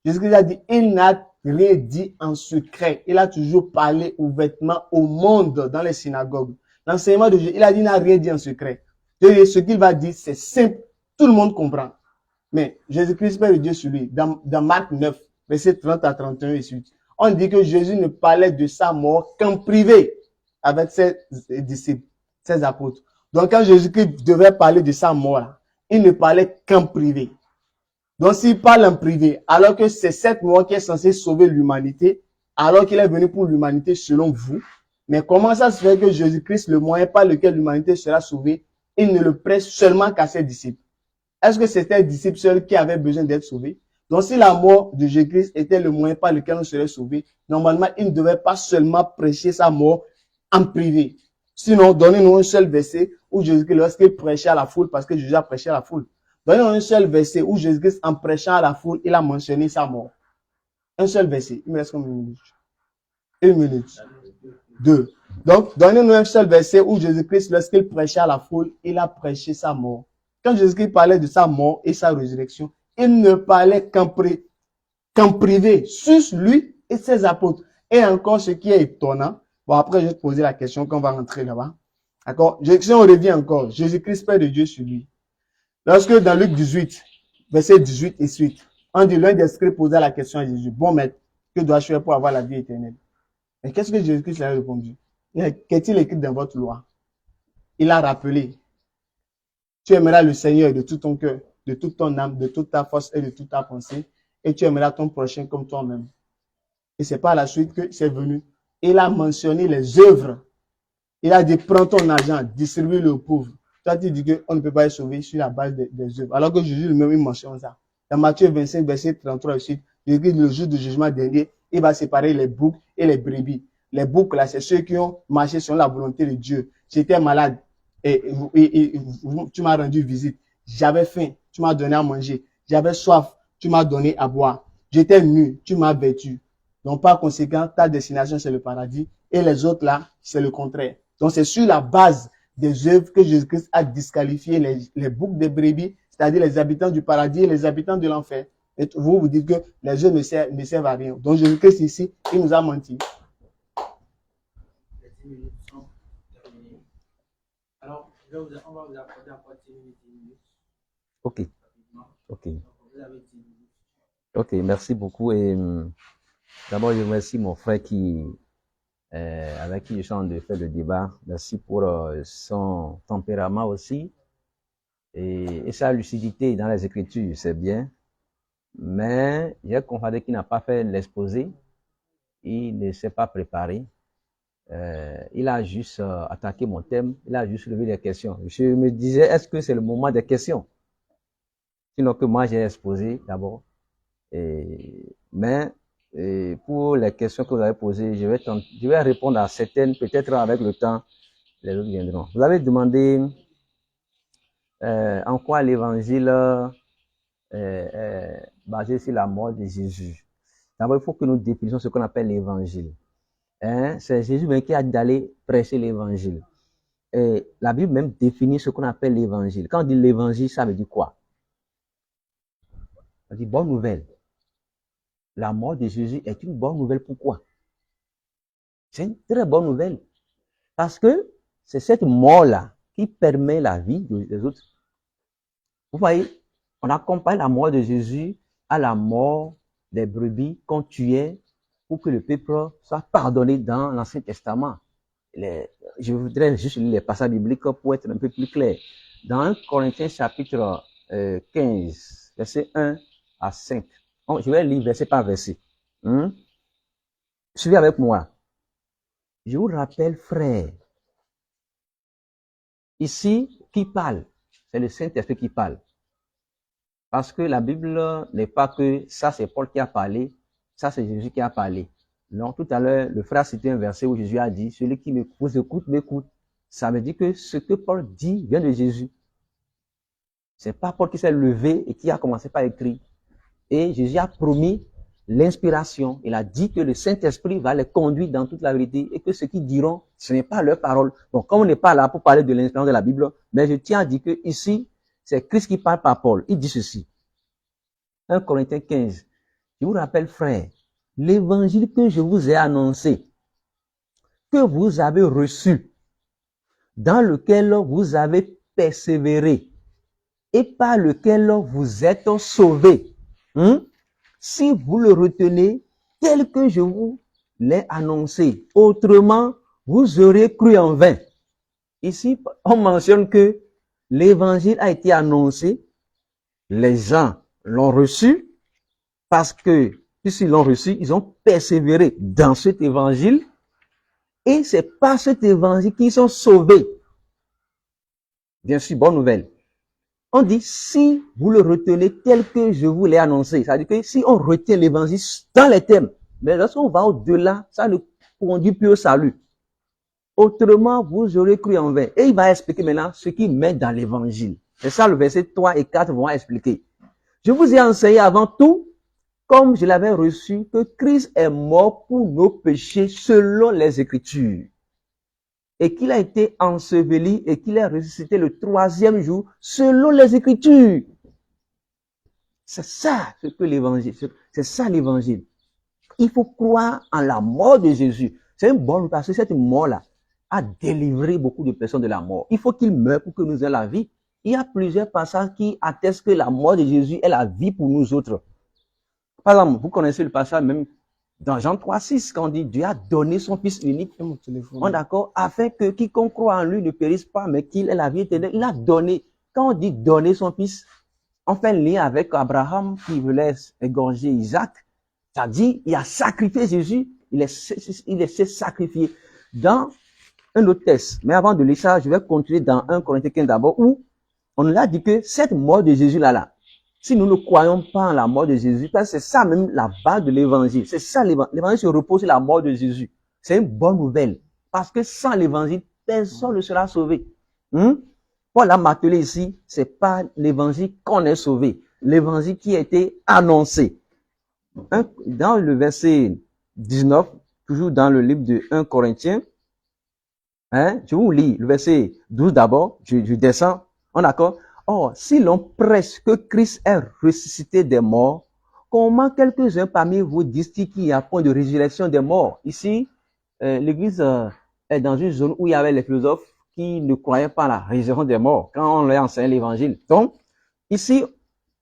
Jésus-Christ a dit, il n'a rien dit en secret. Il a toujours parlé ouvertement au monde dans les synagogues. L'enseignement de Jésus, il a dit, il n'a rien dit en secret. Ce qu'il va dire, c'est simple. Tout le monde comprend. Mais Jésus-Christ, Père de Dieu sur lui, dans Marc 9, verset 30 à 31 et suite, on dit que Jésus ne parlait de sa mort qu'en privé avec ses disciples, ses apôtres. Donc, quand Jésus-Christ devait parler de sa mort, il ne parlait qu'en privé. Donc, s'il parle en privé, alors que c'est cette mort qui est censée sauver l'humanité, alors qu'il est venu pour l'humanité selon vous, mais comment ça se fait que Jésus-Christ, le moyen par lequel l'humanité sera sauvée, il ne le prête seulement qu'à ses disciples? Est-ce que c'était les disciples seuls qui avaient besoin d'être sauvés? Donc, si la mort de Jésus-Christ était le moyen par lequel on serait sauvé, normalement, il ne devait pas seulement prêcher sa mort en privé. Sinon, donnez-nous un seul verset où Jésus-Christ, lorsqu'il prêchait à la foule, parce que Jésus a prêché à la foule, donnez-nous un seul verset où Jésus-Christ, en prêchant à la foule, il a mentionné sa mort. Un seul verset. Il me reste combien de minutes? 1 minute. 2. Donc, donnez-nous un seul verset où Jésus-Christ, lorsqu'il prêchait à la foule, il a prêché sa mort. Quand Jésus-Christ parlait de sa mort et sa résurrection, il ne parlait qu'en privé, sur lui et ses apôtres. Et encore, ce qui est étonnant, bon, après, je vais te poser la question quand on va rentrer là-bas. D'accord? Si on revient encore, Jésus-Christ, Père de Dieu sur lui. Lorsque dans Luc 18, verset 18 et suite, on dit l'un des scribes posa la question à Jésus, bon maître, que dois-je faire pour avoir la vie éternelle? Et qu'est-ce que Jésus-Christ a répondu? Qu'est-il écrit dans votre loi? Il a rappelé, tu aimeras le Seigneur de tout ton cœur, de toute ton âme, de toute ta force et de toute ta pensée, et tu aimeras ton prochain comme toi-même. Et c'est par la suite que c'est venu. Il a mentionné les œuvres. Il a dit, prends ton argent, distribue-le aux pauvres. Toi, tu dis qu'on ne peut pas être sauvé sur la base des œuvres. Alors que Jésus lui-même, il mentionne ça. Dans Matthieu 25, verset 33 et suite, Jésus dit, le jour du jugement dernier, il va séparer les boucs et les brebis. Les boucs, là, c'est ceux qui ont marché selon la volonté de Dieu. J'étais malade et tu m'as rendu visite. J'avais faim, tu m'as donné à manger. J'avais soif, tu m'as donné à boire. J'étais nu, tu m'as vêtu. Donc, par conséquent, ta destination, c'est le paradis. Et les autres, là, c'est le contraire. Donc, c'est sur la base des œuvres que Jésus-Christ a disqualifié les boucs des brebis, c'est-à-dire les habitants du paradis et les habitants de l'enfer. Et vous dites que les œuvres ne servent à rien. Donc, Jésus-Christ ici, il nous a menti. Les 10 minutes sont terminées. Alors, on va vous accorder encore 10 minutes. Ok. Ok. Vous avez 10 minutes. Ok, merci beaucoup. Et d'abord, je remercie mon frère avec qui je suis en train de faire le débat. Merci pour son tempérament aussi et sa lucidité dans les Écritures, c'est bien. Mais j'ai constaté qu'il n'a pas fait l'exposé. Il ne s'est pas préparé. Il a juste attaqué mon thème. Il a juste levé des questions. Je me disais, est-ce que c'est le moment des questions? Sinon que moi, j'ai exposé d'abord. Mais pour les questions que vous avez posées, je vais répondre à certaines, peut-être avec le temps, les autres viendront. Vous avez demandé en quoi l'évangile basée sur la mort de Jésus. D'abord, il faut que nous définissions ce qu'on appelle l'évangile. Hein? C'est Jésus qui a dit d'aller prêcher l'évangile. Et la Bible même définit ce qu'on appelle l'évangile. Quand on dit l'évangile, ça veut dire quoi? Ça veut dire bonne nouvelle. La mort de Jésus est une bonne nouvelle. Pourquoi? C'est une très bonne nouvelle. Parce que c'est cette mort-là qui permet la vie des autres. Vous voyez, on accompagne la mort de Jésus à la mort des brebis qu'on tuait pour que le peuple soit pardonné dans l'Ancien Testament. Je voudrais juste lire les passages bibliques pour être un peu plus clair. Dans 1 Corinthiens chapitre 15, verset 1 à 5. Je vais lire verset par verset. Suivez avec moi. Je vous rappelle, frères, ici, qui parle? C'est le Saint-Esprit qui parle. Parce que la Bible n'est pas que ça c'est Paul qui a parlé, ça c'est Jésus qui a parlé. Non, tout à l'heure, le frère a cité un verset où Jésus a dit, celui qui vous écoute, m'écoute. Ça veut dire que ce que Paul dit vient de Jésus. C'est pas Paul qui s'est levé et qui a commencé par écrire. Et Jésus a promis l'inspiration. Il a dit que le Saint-Esprit va les conduire dans toute la vérité et que ce qu'ils diront, ce n'est pas leur parole. Donc, comme on n'est pas là pour parler de l'inspiration de la Bible, mais je tiens à dire que ici, c'est Christ qui parle par Paul. Il dit ceci. 1 Corinthiens 15. Je vous rappelle, frères, l'évangile que je vous ai annoncé, que vous avez reçu, dans lequel vous avez persévéré et par lequel vous êtes sauvés. Si vous le retenez tel que je vous l'ai annoncé, autrement, vous aurez cru en vain. Ici, on mentionne que l'évangile a été annoncé, les gens l'ont reçu, parce que, puisqu'ils l'ont reçu, ils ont persévéré dans cet évangile, et c'est par cet évangile qu'ils sont sauvés. Bien sûr, bonne nouvelle. On dit, si vous le retenez tel que je vous l'ai annoncé, c'est-à-dire que si on retient l'évangile dans les thèmes, mais lorsqu'on va au-delà, ça ne conduit plus au salut. Autrement, vous aurez cru en vain. Et il va expliquer maintenant ce qu'il met dans l'évangile. C'est ça, le verset 3 et 4 vont expliquer. Je vous ai enseigné avant tout, comme je l'avais reçu, que Christ est mort pour nos péchés selon les Écritures, et qu'il a été enseveli et qu'il est ressuscité le 3e jour selon les Écritures. C'est ça ce que l'évangile, c'est ça l'évangile. Il faut croire en la mort de Jésus. C'est une bonne parce que cette mort-là a délivré beaucoup de personnes de la mort. Il faut qu'il meure pour que nous ayons la vie. Il y a plusieurs passages qui attestent que la mort de Jésus est la vie pour nous autres. Par exemple, vous connaissez le passage même dans Jean 3,6, quand on dit Dieu a donné son Fils unique, on est d'accord, afin que quiconque croit en lui ne périsse pas, mais qu'il ait la vie éternelle. Il a donné. Quand on dit donner son Fils, on fait un lien avec Abraham qui voulait égorger Isaac. Ça dit, il a sacrifié Jésus, il est sacrifié. Dans un autre texte, mais avant de lire ça, je vais continuer dans 1 Corinthiens 15 d'abord, où on a dit que cette mort de Jésus là, si nous ne croyons pas en la mort de Jésus, parce que c'est ça même la base de l'évangile. C'est ça l'évangile. L'évangile se repose sur la mort de Jésus. C'est une bonne nouvelle. Parce que sans l'évangile, personne ne sera sauvé. Paul a martelé ici, c'est pas l'évangile qu'on est sauvé. L'évangile qui a été annoncé. Dans le verset 19, toujours dans le livre de 1 Corinthiens, je vous lis le verset 12 d'abord, je descends, on est d'accord? Or, si l'on prêche que Christ est ressuscité des morts, comment quelques-uns parmi vous disent-ils qu'il n'y a point de résurrection des morts? Ici, l'Église est dans une zone où il y avait les philosophes qui ne croyaient pas à la résurrection des morts quand on leur enseigne l'Évangile. Donc, ici,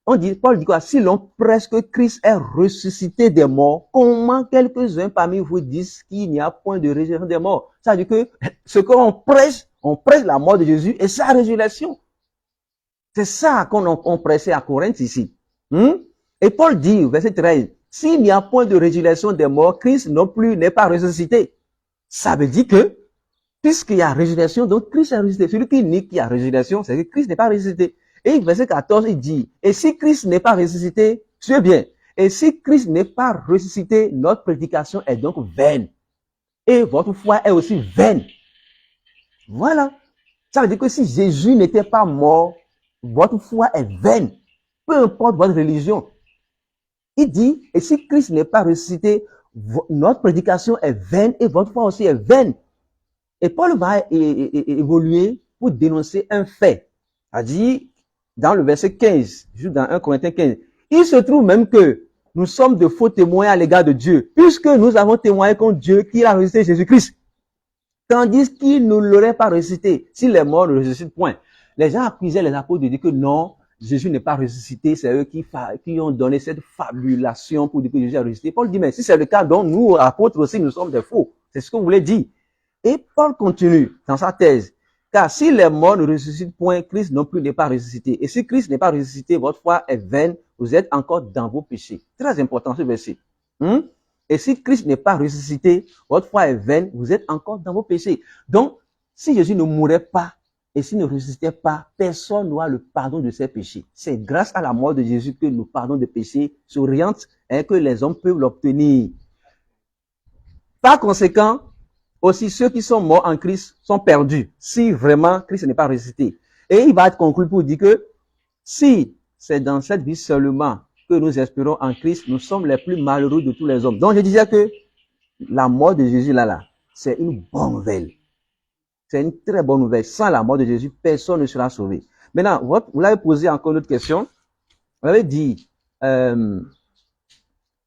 Paul dit quoi? Si l'on prêche que Christ est ressuscité des morts, comment quelques-uns parmi vous disent qu'il n'y a point de résurrection des morts? Ça veut dire que ce qu'on prêche, on prêche la mort de Jésus et sa résurrection. C'est ça qu'on prêchait à Corinthe ici. Et Paul dit, verset 13, s'il n'y a point de résurrection des morts, Christ non plus n'est pas ressuscité. Ça veut dire que, puisqu'il y a résurrection, donc Christ est ressuscité. Celui qui nie qu'il y a résurrection, c'est que Christ n'est pas ressuscité. Et verset 14, il dit, et si Christ n'est pas ressuscité, c'est bien. Et si Christ n'est pas ressuscité, notre prédication est donc vaine. Et votre foi est aussi vaine. Voilà. Ça veut dire que si Jésus n'était pas mort, votre foi est vaine. peu importe votre religion. Il dit, et si Christ n'est pas ressuscité, notre prédication est vaine et votre foi aussi est vaine. Et Paul va évoluer pour dénoncer un fait. Il dit, dans le verset 15, juste dans 1 Corinthiens 15, il se trouve même que nous sommes de faux témoins à l'égard de Dieu, puisque nous avons témoigné contre Dieu qu'il a ressuscité Jésus-Christ. Tandis qu'il ne l'aurait pas ressuscité, s'il est mort, ne ressuscite point. Les gens accusaient les apôtres de dire que non, Jésus n'est pas ressuscité, c'est eux qui ont donné cette fabulation pour dire que Jésus est ressuscité. Paul dit, mais si c'est le cas, donc nous, apôtres aussi, nous sommes des faux. C'est ce que vous voulez dire. Et Paul continue dans sa thèse. Car si les morts ne ressuscitent point, Christ non plus n'est pas ressuscité. Et si Christ n'est pas ressuscité, votre foi est vaine, vous êtes encore dans vos péchés. Très important ce verset. Et si Christ n'est pas ressuscité, votre foi est vaine, vous êtes encore dans vos péchés. Donc, si Jésus ne mourait pas, et s'il ne ressuscitait pas, personne n'aura le pardon de ses péchés. C'est grâce à la mort de Jésus que le pardon de péchés s'oriente et que les hommes peuvent l'obtenir. Par conséquent, aussi ceux qui sont morts en Christ sont perdus, si vraiment Christ n'est pas ressuscité. Et il va être conclu pour dire que si c'est dans cette vie seulement que nous espérons en Christ, nous sommes les plus malheureux de tous les hommes. Donc je disais que la mort de Jésus là, c'est une bonne nouvelle. C'est une très bonne nouvelle. Sans la mort de Jésus, personne ne sera sauvé. Maintenant, vous l'avez posé encore une autre question. Vous avez dit,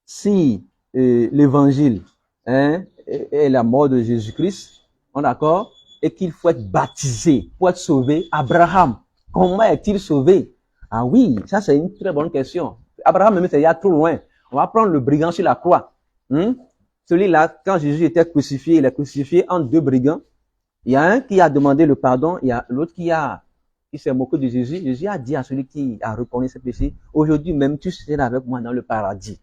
si l'évangile est la mort de Jésus-Christ, on est d'accord, et qu'il faut être baptisé pour être sauvé, Abraham, comment est-il sauvé? Ah oui, ça c'est une très bonne question. Abraham, même c'est il y a trop loin. On va prendre le brigand sur la croix. Celui-là, quand Jésus était crucifié, il est crucifié entre deux brigands. Il y a un qui a demandé le pardon, il y a l'autre qui s'est moqué de Jésus. Jésus a dit à celui qui a reconnu ses péchés, aujourd'hui même tu seras avec moi dans le paradis.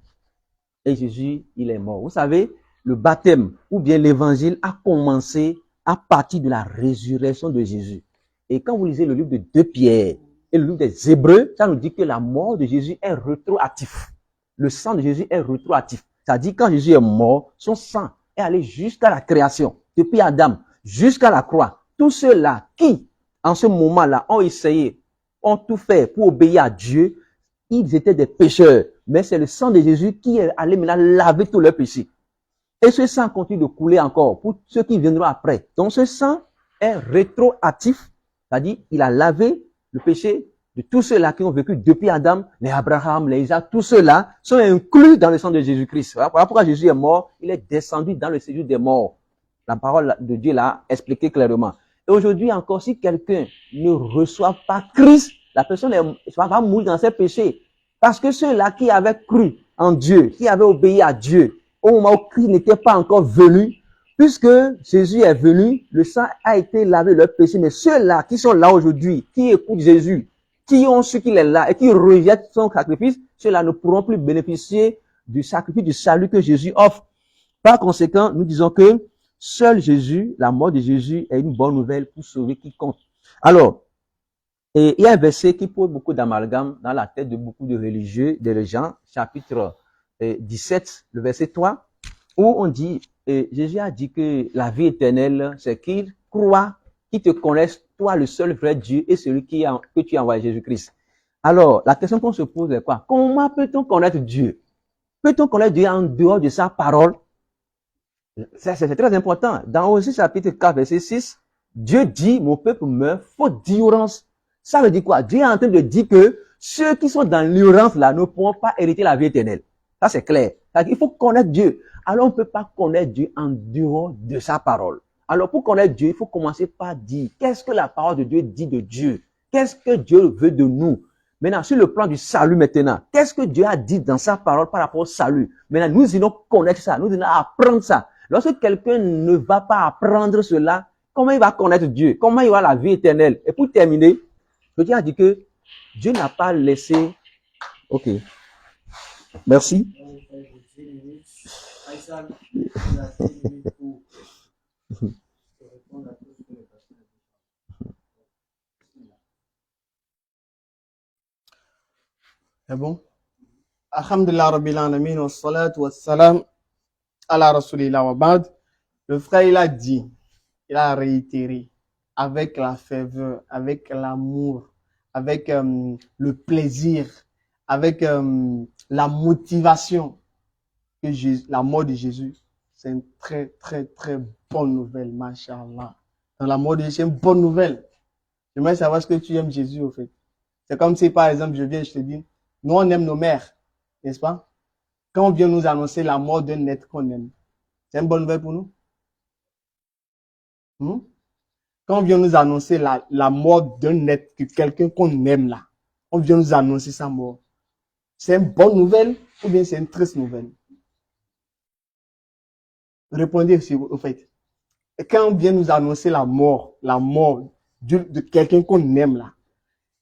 Et Jésus, il est mort. Vous savez, le baptême ou bien l'évangile a commencé à partir de la résurrection de Jésus. Et quand vous lisez le livre de 2 Pierre et le livre des Hébreux, ça nous dit que la mort de Jésus est rétroactif. Le sang de Jésus est rétroactif. C'est-à-dire quand Jésus est mort, son sang est allé jusqu'à la création, depuis Adam, jusqu'à la croix. Tous ceux-là qui, en ce moment-là, ont essayé, ont tout fait pour obéir à Dieu, ils étaient des pécheurs. Mais c'est le sang de Jésus qui est allé maintenant laver tous leurs péchés. Et ce sang continue de couler encore pour ceux qui viendront après. Donc ce sang est rétroactif, c'est-à-dire il a lavé le péché de tous ceux-là qui ont vécu depuis Adam, les Abraham, les Isaac, tous ceux-là sont inclus dans le sang de Jésus-Christ. Voilà pourquoi Jésus est mort, il est descendu dans le séjour des morts. La parole de Dieu l'a expliqué clairement. Et aujourd'hui encore, si quelqu'un ne reçoit pas Christ, la personne va mourir dans ses péchés. Parce que ceux-là qui avaient cru en Dieu, qui avaient obéi à Dieu, au moment où Christ n'était pas encore venu, puisque Jésus est venu, le sang a été lavé leur péché. Mais ceux-là qui sont là aujourd'hui, qui écoutent Jésus, qui ont su qu'il est là et qui rejettent son sacrifice, ceux-là ne pourront plus bénéficier du sacrifice du salut que Jésus offre. Par conséquent, nous disons que seul Jésus, la mort de Jésus est une bonne nouvelle pour sauver quiconque. Alors, et il y a un verset qui pose beaucoup d'amalgame dans la tête de beaucoup de religieux, de gens, chapitre 17, le verset 3, où on dit, Jésus a dit que la vie éternelle, c'est qu'ils croient, qu'ils te connaissent, toi le seul vrai Dieu et celui que tu as envoyé, Jésus-Christ. Alors, la question qu'on se pose est quoi? Comment peut-on connaître Dieu? Peut-on connaître Dieu en dehors de sa parole? C'est très important. Dans Osée chapitre 4, verset 6, Dieu dit, mon peuple meurt faute d'ignorance. Ça veut dire quoi? Dieu est en train de dire que ceux qui sont dans l'ignorance là ne pourront pas hériter la vie éternelle. Ça c'est clair. Il faut connaître Dieu. Alors on ne peut pas connaître Dieu en dehors de sa parole. Alors pour connaître Dieu, il faut commencer par dire qu'est-ce que la parole de Dieu dit de Dieu? Qu'est-ce que Dieu veut de nous? Maintenant, sur le plan du salut maintenant, qu'est-ce que Dieu a dit dans sa parole par rapport au salut? Maintenant, nous allons connaître ça, nous allons apprendre ça. Lorsque quelqu'un ne va pas apprendre cela, comment il va connaître Dieu? Comment il va la vie éternelle? Et pour terminer, Dieu a dit que Dieu n'a pas laissé... Ok. Merci. C'est bon? Alhamdulillah Rabbil Alamin wa salatu wa salam ala Rasulillah wa ba'd. Le frère, il a dit, il a réitéré avec la ferveur, avec l'amour, avec le plaisir, avec la motivation que la mort de Jésus, c'est une très, très, très bonne nouvelle, Masha'Allah. Dans la mort de Jésus, c'est une bonne nouvelle. J'aimerais savoir ce que tu aimes Jésus, au fait. C'est comme si, par exemple, je viens et je te dis, nous, on aime nos mères, n'est-ce pas? Quand on vient nous annoncer la mort d'un être qu'on aime, c'est une bonne nouvelle pour nous? Quand on vient nous annoncer la mort d'un être, quelqu'un qu'on aime là, on vient nous annoncer sa mort, c'est une bonne nouvelle ou bien c'est une triste nouvelle? Répondez au fait. Et quand on vient nous annoncer la mort de quelqu'un qu'on aime là,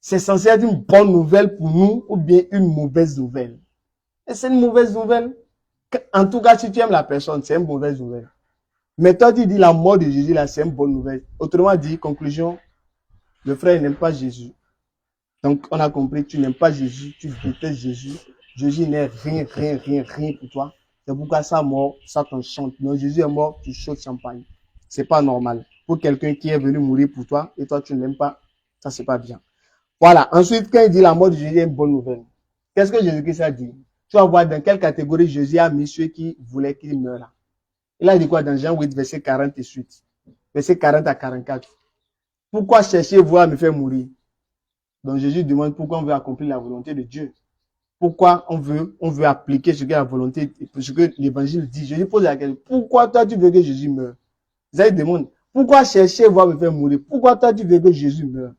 c'est censé être une bonne nouvelle pour nous ou bien une mauvaise nouvelle? Et c'est une mauvaise nouvelle. En tout cas, si tu aimes la personne, c'est une mauvaise nouvelle. Mais toi, tu dis la mort de Jésus là, c'est une bonne nouvelle. Autrement dit, conclusion, le frère n'aime pas Jésus. Donc, on a compris, tu n'aimes pas Jésus, tu détestes Jésus. Jésus n'est rien pour toi. C'est pourquoi sa mort, ça t'enchante. Non, Jésus est mort, tu sautes champagne. C'est pas normal. Pour quelqu'un qui est venu mourir pour toi, et toi, tu ne l'aimes pas, ça, c'est pas bien. Voilà. Ensuite, quand il dit la mort de Jésus est une bonne nouvelle, qu'est-ce que Jésus-Christ a dit? Tu vas voir dans quelle catégorie Jésus a mis ceux qui voulaient qu'il meure là. Il a dit quoi dans Jean 8, verset 40 et suite? Verset 40 à 44. Pourquoi cherchez-vous à me faire mourir? Donc Jésus demande pourquoi on veut accomplir la volonté de Dieu. Pourquoi on veut appliquer ce que la volonté, ce que l'évangile dit. Jésus pose la question, pourquoi toi tu veux que Jésus meure? Isaïe demande, pourquoi cherchez-vous à me faire mourir? Pourquoi toi tu veux que Jésus meure?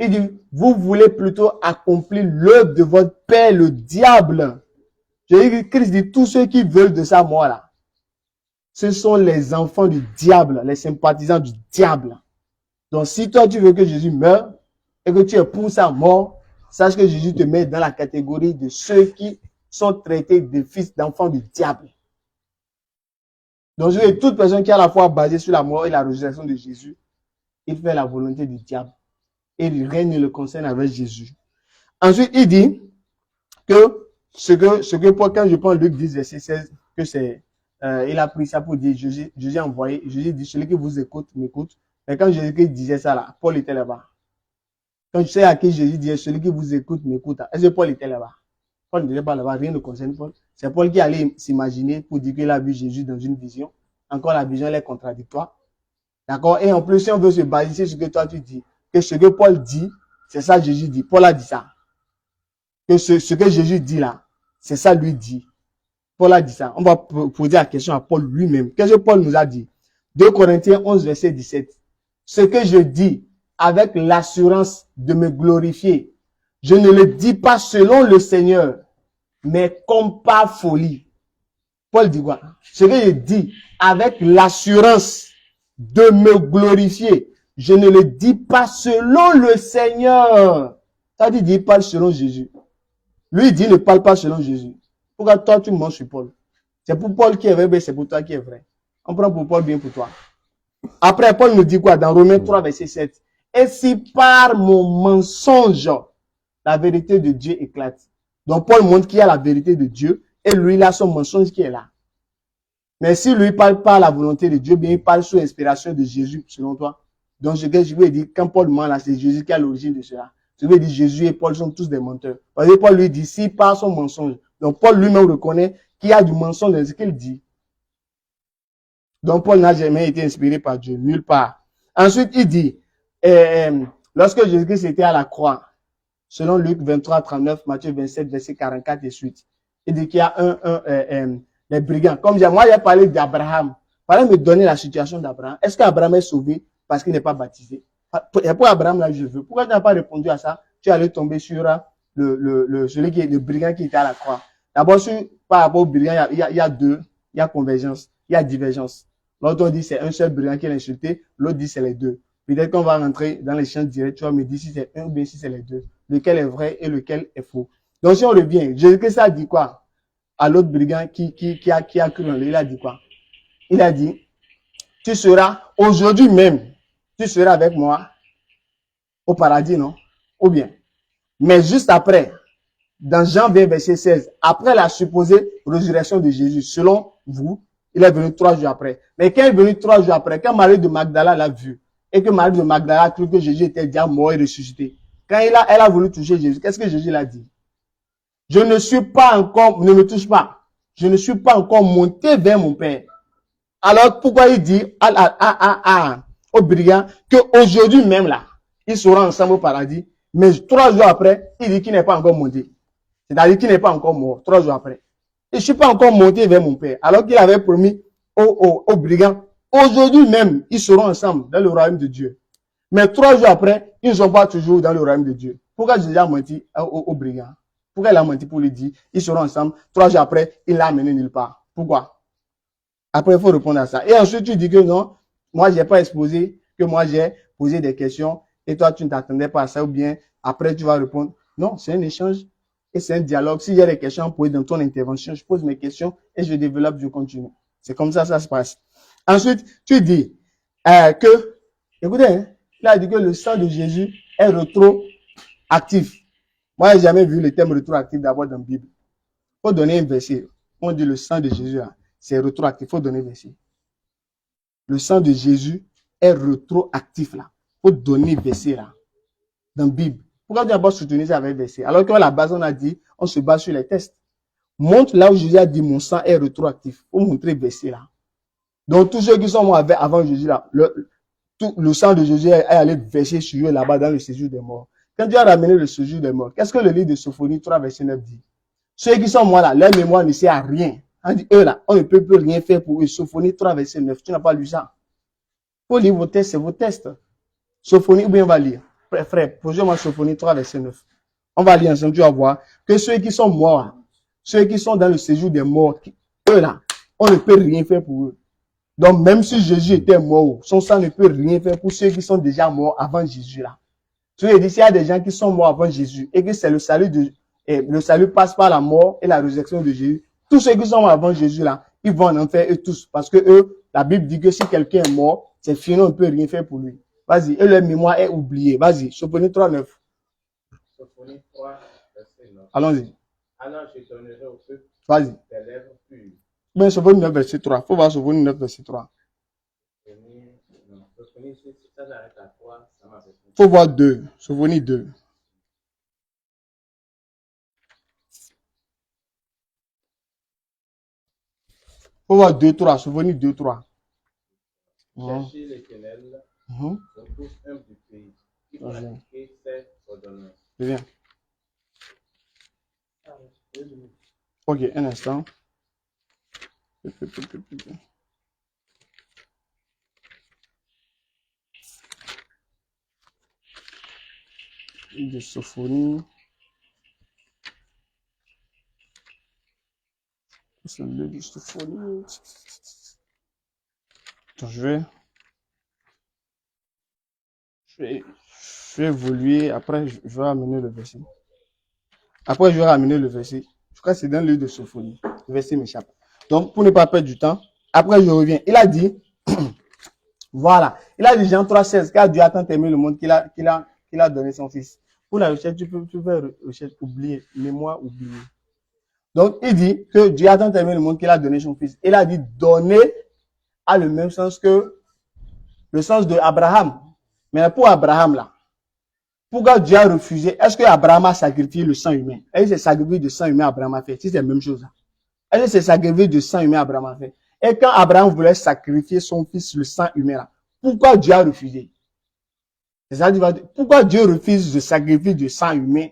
Il dit, vous voulez plutôt accomplir l'œuvre de votre père, le diable. Jésus-Christ dit, tous ceux qui veulent de sa mort là, ce sont les enfants du diable, les sympathisants du diable. Donc si toi tu veux que Jésus meure, et que tu es pour sa mort, sache que Jésus te met dans la catégorie de ceux qui sont traités de fils d'enfants du diable. Donc, toute personne qui est à la fois basée sur la mort et la résurrection de Jésus, il fait la volonté du diable. Et rien ne le concerne avec Jésus. Ensuite, il dit que ce que Paul, quand je prends Luc 10, verset 16, que c'est, il a pris ça pour dire, Jésus a envoyé, Jésus dit, celui qui vous écoute, m'écoute. Mais quand Jésus disait ça là, Paul était là-bas. Quand tu sais à qui Jésus dit, celui qui vous écoute, m'écoute. Est-ce que Paul était là-bas? Paul n'était pas là-bas, rien ne concerne Paul. C'est Paul qui allait s'imaginer pour dire qu'il a vu Jésus dans une vision. Encore la vision, elle est contradictoire. D'accord? Et en plus, si on veut se baser sur ce que toi tu dis, que ce que Paul dit, c'est ça Jésus dit. Paul a dit ça. Que ce que Jésus dit là, c'est ça lui dit. Paul a dit ça. On va poser la question à Paul lui-même. Qu'est-ce que Paul nous a dit? 2 Corinthiens 11, verset 17. Ce que je dis, avec l'assurance de me glorifier, je ne le dis pas selon le Seigneur, mais comme par folie. Paul dit quoi? Ce que je dis, avec l'assurance de me glorifier, je ne le dis pas selon le Seigneur. Ça dit, il parle selon Jésus. Lui, il dit, ne parle pas selon Jésus. Pourquoi toi, tu manges sur Paul? C'est pour Paul qui est vrai, mais c'est pour toi qui est vrai. On prend pour Paul, bien pour toi. Après, Paul nous dit quoi? Dans Romains 3, verset 7. Et si par mon mensonge, la vérité de Dieu éclate. Donc, Paul montre qu'il y a la vérité de Dieu, et lui, il a son mensonge qui est là. Mais si lui parle pas la volonté de Dieu, bien, il parle sous l'inspiration de Jésus, selon toi. Donc, je veux dire, quand Paul ment là, c'est Jésus qui a l'origine de cela. Je veux dire, Jésus et Paul sont tous des menteurs. Parce que Paul lui dit, si par son mensonge. Donc, Paul lui-même reconnaît qu'il y a du mensonge dans ce qu'il dit. Donc, Paul n'a jamais été inspiré par Dieu, nulle part. Ensuite, il dit, lorsque Jésus-Christ était à la croix, selon Luc 23, 39, Matthieu 27, verset 44 et suite, il dit qu'il y a les brigands. Comme moi, j'ai parlé d'Abraham. Fallait me donner la situation d'Abraham. Est-ce qu'Abraham est sauvé parce qu'il n'est pas baptisé? Et pour Abraham, là, je veux. Pourquoi tu n'as pas répondu à ça? Tu allais tomber sur celui qui est le brigand qui était à la croix. D'abord, par rapport au brigand, il y a convergence, il y a divergence. L'autre on dit c'est un seul brigand qui est insulté, l'autre dit c'est les deux. Peut-être qu'on va rentrer dans l'échange direct, tu vas me dire si c'est un ou bien si c'est les deux. Lequel est vrai et lequel est faux. Donc si on revient, Jésus-Christ a dit quoi? À l'autre brigand qui a cru en lui, il a dit quoi? Il a dit, tu seras, aujourd'hui même, tu seras avec moi au paradis, non? Ou bien. Mais juste après, dans Jean 20, verset 16, après la supposée résurrection de Jésus, selon vous, il est venu 3 jours après. Mais quand il est venu 3 jours après, quand Marie de Magdala l'a vu, et que Marie de Magdala a cru que Jésus était déjà mort et ressuscité, quand elle a voulu toucher Jésus, qu'est-ce que Jésus l'a dit? je ne suis pas encore, ne me touche pas, je ne suis pas encore monté vers mon Père. Alors, pourquoi il dit au brigand qu'aujourd'hui même là, ils seront ensemble au paradis, mais 3 jours après, il dit qu'il n'est pas encore monté. C'est-à-dire qu'il n'est pas encore mort, 3 jours après. Et je ne suis pas encore monté vers mon Père. Alors qu'il avait promis aux brigands, aujourd'hui même, ils seront ensemble dans le royaume de Dieu. Mais 3 jours après, ils ne sont pas toujours dans le royaume de Dieu. Pourquoi Jésus a menti aux brigands? Pourquoi il a menti pour lui dire, ils seront ensemble, 3 jours après, il l'a amené nulle part? Pourquoi? Après, il faut répondre à ça. Et ensuite, tu dis que non, moi, je n'ai pas exposé, que moi, j'ai posé des questions, et toi, tu ne t'attendais pas à ça, ou bien, après, tu vas répondre. Non, c'est un échange, et c'est un dialogue. S'il y a des questions à poser dans ton intervention, je pose mes questions, et je développe, je continue. C'est comme ça se passe. Ensuite, tu dis que, écoutez, hein, il a dit que le sang de Jésus est rétroactif. Moi, je n'ai jamais vu le terme rétroactif d'abord dans la Bible. Il faut donner un verset. On dit le sang de Jésus, là, c'est rétroactif. Il faut donner un verset. Le sang de Jésus est rétroactif, là. Il faut donner un verset, là, dans la Bible. Pourquoi tu n'as pas soutenu ça avec un verset? Alors qu'à la base, on a dit, on se base sur les tests. Montre là où Jésus a dit, mon sang est rétroactif. Il faut montrer le verset, là. Donc, tous ceux qui sont morts avant Jésus, là, le sang de Jésus est allé verser sur eux là-bas dans le séjour des morts. Quand Dieu a ramené le séjour des morts, qu'est-ce que le livre de Sophonie 3, verset 9 dit? Ceux qui sont morts là, leur mémoire ne sert à rien. On dit, eux là, on ne peut plus rien faire pour eux. Sophonie 3, verset 9. Tu n'as pas lu ça. Il faut lire vos tests, c'est vos tests. Sophonie, ou bien on va lire. Frère, posez-moi Sophonie 3, verset 9. On va lire ensemble, tu vas voir que ceux qui sont morts, ceux qui sont dans le séjour des morts, eux là, on ne peut rien faire pour eux. Donc, même si Jésus était mort, son sang ne peut rien faire pour ceux qui sont déjà morts avant Jésus là. Je veux dire, s'il y a des gens qui sont morts avant Jésus et que c'est le salut passe par la mort et la résurrection de Jésus, tous ceux qui sont morts avant Jésus là, ils vont en enfer eux tous. Parce que eux, la Bible dit que si quelqu'un est mort, c'est fini, on ne peut rien faire pour lui. Vas-y, et leur mémoire est oubliée. Vas-y, Sophonie 3, 9. Sophonie 3, verset 9. Allons-y. Alors je donnerai au peuple Vas-y. des lèvres pures. Ben, Sophonie 9, verset 3. Faut voir Sophonie 9, verset 3. Sophonie, ça s'arrête à 3, ça m'a fait. Faut voir 2. Sophonie 2. Faut voir 2, 3. Sophonie 2, 3. Cherchez l'Éternel, vous tous humbles du pays, qui pratiquez ses ordonnances. C'est bien. Ok, un instant. De Sophonie. C'est le de Sophonie. Attends, je vais évoluer. Après, je vais ramener le verset. Après, je vais ramener le verset. Je crois que c'est dans le livre de Sophonie. Le verset m'échappe. Donc, pour ne pas perdre du temps, après, je reviens. Il a dit, voilà. Il a dit, Jean 3,16, car Dieu a tant aimé le monde qu'il a donné son fils. Pour la recherche, tu peux recherche, oublier, mémoire, oublier. Donc, il dit que Dieu a tant aimé le monde qu'il a donné son fils. Il a dit, donner a le même sens que le sens de Abraham. Mais pour Abraham, là, pourquoi Dieu a refusé? Est-ce que Abraham a sacrifié le sang humain? Est-ce que c'est sacrifice de sang humain Abraham a fait? Si c'est la même chose, là. Est-ce que c'est sacrifice de sang humain Abraham a fait? Et quand Abraham voulait sacrifier son fils, le sang humain, là, pourquoi Dieu a refusé? C'est ça, pourquoi Dieu refuse le sacrifice de sang humain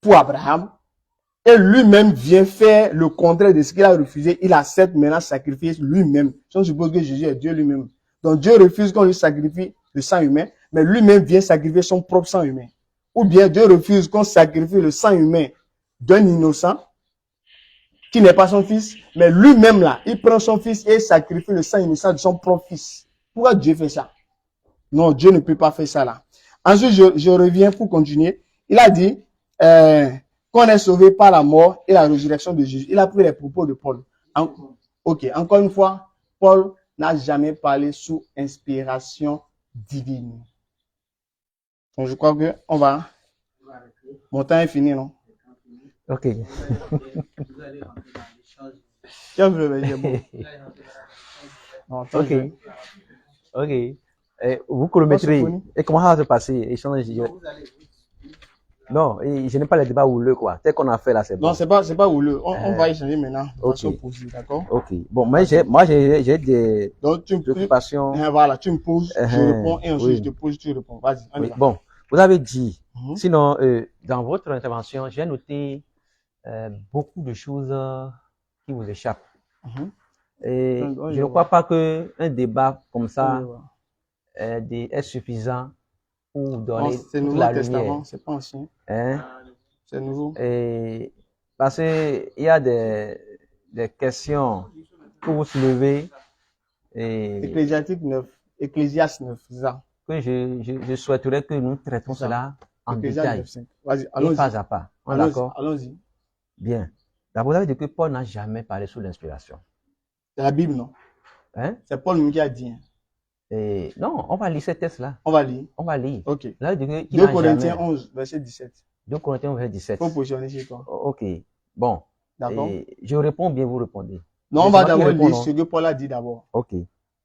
pour Abraham? Et lui-même vient faire le contraire de ce qu'il a refusé. Il accepte maintenant sacrifier lui-même. Si on suppose que Jésus est Dieu lui-même. Donc Dieu refuse qu'on lui sacrifie le sang humain, mais lui-même vient sacrifier son propre sang humain. Ou bien Dieu refuse qu'on sacrifie le sang humain d'un innocent qui n'est pas son fils, mais lui-même là, il prend son fils et sacrifie le sang innocent de son propre fils. Pourquoi Dieu fait ça? Non, Dieu ne peut pas faire ça là. Ensuite, je reviens pour continuer. Il a dit qu'on est sauvé par la mort et la résurrection de Jésus. Il a pris les propos de Paul. Ok, encore une fois, Paul n'a jamais parlé sous inspiration divine. Donc, je crois que on va. Mon temps est fini, non? Ok. Ok. Ok. Vous chronométrez. Et comment ça va se passer? Échange. Non, et je n'ai pas les débats houleux, quoi. Tel qu'on a fait là, c'est bon. Non, c'est pas houleux. On va échanger maintenant de Ok. façon positive, d'accord? Ok. Bon, moi, j'ai des Donc, tu me préoccupations. voilà, tu me poses, je réponds, et ensuite Oui. je te pose, tu réponds. Vas-y, on y Oui. va. Bon, vous avez dit, Mhm. sinon, dans votre intervention, j'ai noté beaucoup de choses qui vous échappent. Mhm. Et On y je ne va. crois pas qu'un débat comme On y ça va. est suffisant pour vous Non, donner c'est toute Nouveau la Testament, lumière. c'est pas ancien, Hein? c'est nouveau. Et parce qu'il y a des questions que vous soulevez et Ecclésiastique 9, Ecclésiaste 9, c'est ça. que je souhaiterais que nous traitons C'est ça. cela en Ecclésiaste détail 9, 5. Vas-y, et allons-y. pas à pas. On est Allons-y, d'accord? allons-y. Bien. D'abord, vous avez dit que Paul n'a jamais parlé sous l'inspiration. C'est la Bible, non? Hein? C'est Paul même qui a dit. Hein. Et non, on va lire ces textes-là. On va lire. On va lire. Ok. Là, il dit qu'il 2 n'a Corinthiens jamais. 11, verset 17. 2 Corinthiens, verset 17. Faut positionner chez toi. Ok. Bon. D'accord? Et je réponds bien, vous répondez. Non, on C'est va moi qui d'abord réponds, lire non? ce que Paul a dit d'abord. Ok.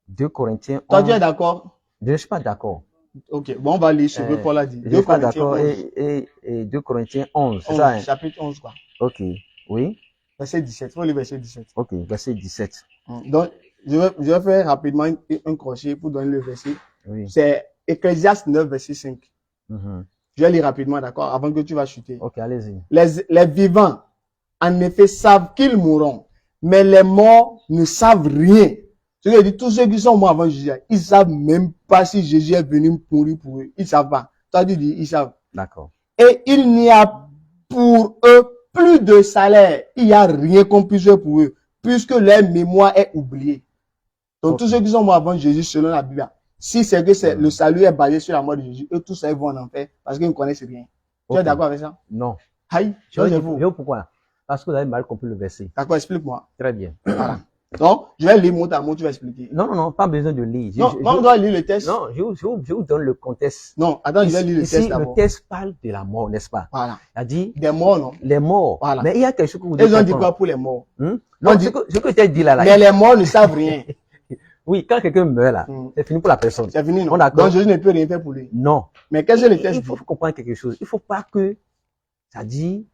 2 Corinthiens Toi, tu es 11. d'accord? Je ne suis pas d'accord. Ok. Bon, on va lire ce que Paul a dit. Je ne 2 suis pas Corinthiens d'accord. 11. Et 2 Corinthiens 11, c'est 11, ça, hein? chapitre 11, quoi. Ok. Oui. Verset 17. Faut lire verset 17. Ok. Verset 17. Donc, je vais faire rapidement un crochet pour donner le verset. Oui. C'est Ecclésiaste 9, verset 5. Mhm. Je vais lire rapidement, d'accord, avant que tu vas chuter. Ok, allez-y. Les vivants, en effet, savent qu'ils mourront, mais les morts ne savent rien. Ce que je dis, tous ceux qui sont morts avant Jésus, ils savent même pas si Jésus est venu mourir pour eux. Ils savent pas. Toi, tu dis, ils savent. D'accord. Et il n'y a pour eux plus de salaire. Il n'y a rien qu'on puisse faire pour eux, puisque leur mémoire est oubliée. Donc, Ok. tous ceux qui sont morts avant Jésus, selon la Bible, si c'est que le salut est basé sur la mort de Jésus, eux tous, ils vont en enfer parce qu'ils ne connaissent rien. Tu es Ok. d'accord avec ça? Non. Aïe, Je vais c'est dire vous. pourquoi. Parce que vous avez mal compris le verset. D'accord, explique-moi. Très bien. Voilà. Donc, je vais lire mot à mot, tu vas expliquer. Non, pas besoin de lire. Non, on doit lire le texte. Non, je vous donne le contexte. Non, attends, je vais lire le Ici, texte le d'abord. texte parle de la mort, n'est-ce pas? Voilà. Il a dit Des morts, non? les morts. Voilà. Mais il y a quelque chose que vous devez Ils ont dit comprendre. quoi pour les morts? Non, On dit- ce que tu as dit là. Mais les morts ne savent rien. Oui, quand quelqu'un meurt là, Hmm. c'est fini pour la personne. C'est fini, non? On est d'accord. Donc, Jésus ne peut rien faire pour lui. Non. Mais qu'est-ce que le texte Il dit? faut comprendre quelque chose. Il ne faut pas que ça dit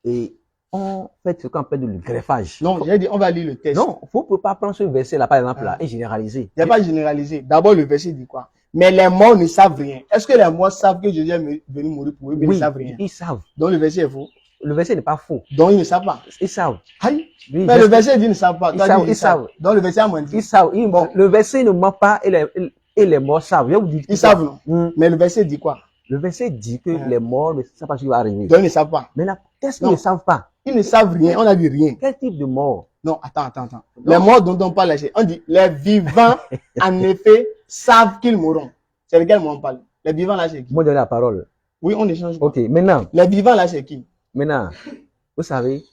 et on fait ce qu'on appelle le greffage. Non, j'ai dit, on va lire le texte. Non, il ne faut pas prendre ce verset là, par exemple, là, et généraliser. Il n'y a pas généralisé. D'abord, le verset dit quoi? Mais les morts ne savent rien. Est-ce que les morts savent que Jésus est venu mourir pour eux? Mais ils ne Oui, savent rien. ils savent. Donc, le verset est faux. Le verset n'est pas faux. Donc, ils ne savent pas. Ils savent. Aïe. Oui, Mais le verset dit ils ne savent pas. Ils Toi, savent, dis, ils savent. Donc, le verset a menti. Ils savent. Le verset ne ment pas et les morts savent. Je vais vous dire Ils savent, non? Hmm. Mais le verset dit quoi? Le verset dit que les morts ne savent pas ce qui va arriver. Donc, ils ne savent pas. Mais là, qu'est-ce qu'ils Non. ne savent pas? Ils ne savent rien. On a dit rien. Quel type de mort? Non, attends. Les morts dont on parle, on dit les vivants, en effet, savent qu'ils mourront. C'est lequel mot on parle? Les vivants là, c'est qui? Moi, donner la parole. Oui, on échange. Ok, maintenant, Les vivants là, c'est qui? vous savez,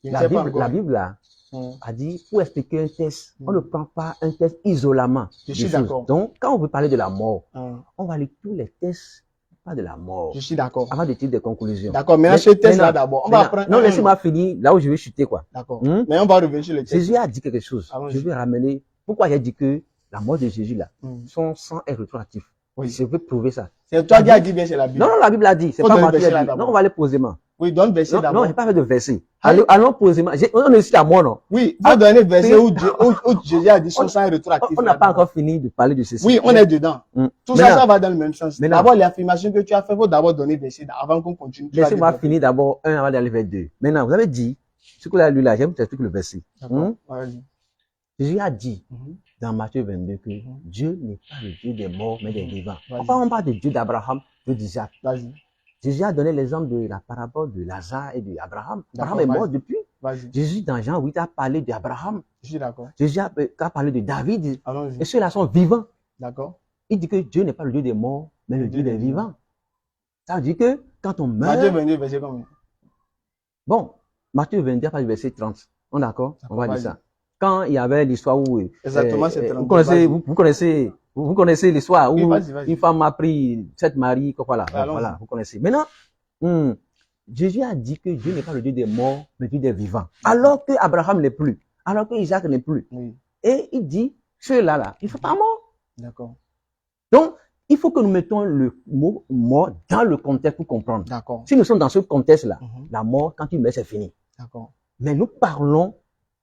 Je ne sais pas encore. la Bible là, Hmm. a dit, pour expliquer un texte, on ne prend pas un texte isolément. Je suis des choses. d'accord. Donc, quand on veut parler de la mort, Hmm. on va lire tous les textes, pas de la mort, Je suis d'accord. avant de tirer des conclusions. D'accord, maintenant, ce texte-là d'abord. On va Maintenant, prendre. non, un, laissez-moi finir là où je vais chuter, quoi. D'accord. Hmm? Mais on va revenir sur le texte. Jésus a dit quelque chose. Allons-y. Je vais ramener. Pourquoi j'ai dit que la mort de Jésus là, Hmm. son sang est rétroactif. Oui. Je veux prouver ça. C'est toi qui as dit bien, c'est la Bible. Non, la Bible a dit. C'est Faut pas donner moi le qui l'ai verset dit. là Non, d'abord. on va aller posément. Oui, donne le verset Non, d'abord. j'ai pas fait de verset. Allez. Allons posément. On est ici à moi, non? Oui, faut donner le verset où Jésus a dit son sang est rétroactif. On n'a pas encore fini de parler de ceci. Oui, on est dedans. Hmm. Tout Maintenant, ça va dans le même sens. Maintenant. D'abord, l'affirmation que tu as fait, faut d'abord donner le verset avant qu'on continue. Tu vas laissez-moi développer. finir d'abord un avant d'aller vers deux. Maintenant, vous avez dit, ce que vous avez lu là, j'aime t'expliquer le verset. D'accord. Vas-y. Jésus a dit Mhm. dans Matthieu 22 que Dieu n'est pas le Dieu des morts, mais des vivants. Vas-y. Pourquoi on parle de Dieu d'Abraham, Dieu d'Isaac? Vas-y. Jésus a donné l'exemple de la parabole de Lazare et d'Abraham. D'accord, Abraham est mort vas-y. depuis. Vas-y. Jésus, dans Jean 8, a parlé d'Abraham. Je suis d'accord. Jésus a parlé de David. Et Allons-y. ceux-là sont vivants. D'accord. Il dit que Dieu n'est pas le Dieu des morts, mais le Dieu des vivants. Ça veut dire que quand on meurt... Matthieu 22, verset combien? Bon, Matthieu 22, pas du verset 30. On est d'accord? On va dire Vas-y. ça. Quand il y avait l'histoire où... Exactement, c'est 30. vous connaissez l'histoire Oui, où vas-y. une femme a pris cette Marie, voilà, Allons-y. voilà, vous connaissez. Maintenant, Jésus a dit que Dieu n'est pas le Dieu des morts, mais le Dieu des vivants. Alors que Abraham n'est plus, alors que Isaac n'est plus. Oui. Et il dit, ceux-là, là, ils ne sont pas morts. D'accord. Donc, il faut que nous mettons le mot mort dans le contexte pour comprendre. D'accord. Si nous sommes dans ce contexte-là, Mhm. la mort, quand il meurt, c'est fini. D'accord. Mais nous parlons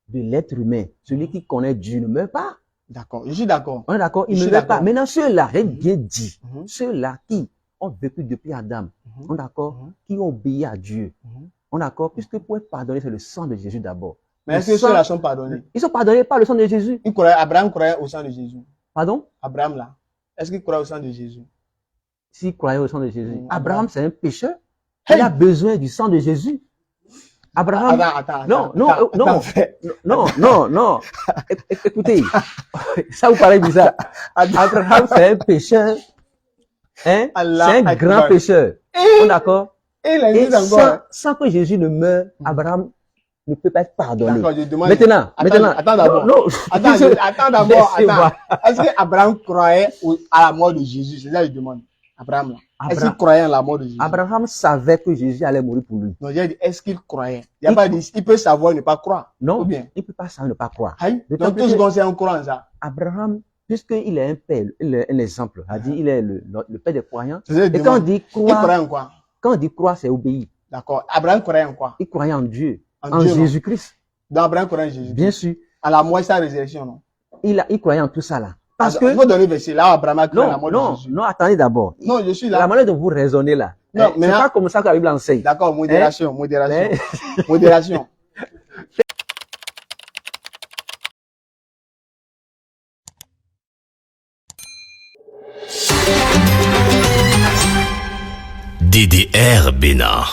de l'être humain. Celui qui connaît Dieu ne meurt pas. D'accord. Je suis d'accord. On est d'accord? Il Je ne suis meurt pas. d'accord. Maintenant, ceux-là, j'ai bien dit, Mhm. ceux-là qui ont vécu depuis Adam, Mhm. on est d'accord? Mhm. Qui ont obéi à Dieu. Mhm. On est d'accord? Puisque pour être pardonné, c'est le sang de Jésus d'abord. Mais Le est-ce que sang- ceux-là sont pardonnés? Ils sont pardonnés par le sang de Jésus. Abraham croyait au sang de Jésus. Pardon? Abraham là. Est-ce qu'il croyait au sang de Jésus? S'ils croyaient au sang de Jésus. Abraham. Abraham, c'est un pécheur. Hey! Il a besoin du sang de Jésus. Abraham. Attends. Non. Écoutez, ça vous paraît bizarre. Abraham, c'est un pécheur. Hein? Allah C'est un Akbar. grand pécheur. On est d'accord? Et il a Et dit encore. sans que Jésus ne meure, Abraham ne peut pas être pardonné. D'accord, je demande. Maintenant, Attends d'abord. Non, Attends d'abord. Laissez-moi. Est-ce que Abraham croyait à la mort de Jésus? C'est ça que je demande. Abraham là. Est-ce qu'il croyait à la mort de Jésus? Abraham savait que Jésus allait mourir pour lui. Non, j'ai dit, est-ce qu'il croyait? Il n'y a pas dit, il peut savoir et ne pas croire. Non, Ou bien? il ne peut pas savoir ne pas croire. Aïe. D'autant Donc, plus tout ce que- qu'on sait en croire ça. Abraham, puisqu'il est un père, il est un exemple, a dit, il est le père des croyants. C'est ça que je Et quand on demande. dit Il croyait croire, en quoi? quand on dit croire, c'est obéir. D'accord. Abraham croyait en quoi? Il croyait en Dieu, En en Dieu, non? Jésus-Christ. Donc, Abraham croyait en Jésus. Bien sûr, À la mort et sa résurrection, non? il croyait en tout ça là. Parce Il que, faut donner le verset. Là, Abraham a cru à la mort de Jésus. non, attendez d'abord. Non, je suis La là. manière de vous raisonner là, Non, c'est maintenant- pas comme ça que la Bible enseigne. D'accord, modération. Mais- Modération. DDR Bénin.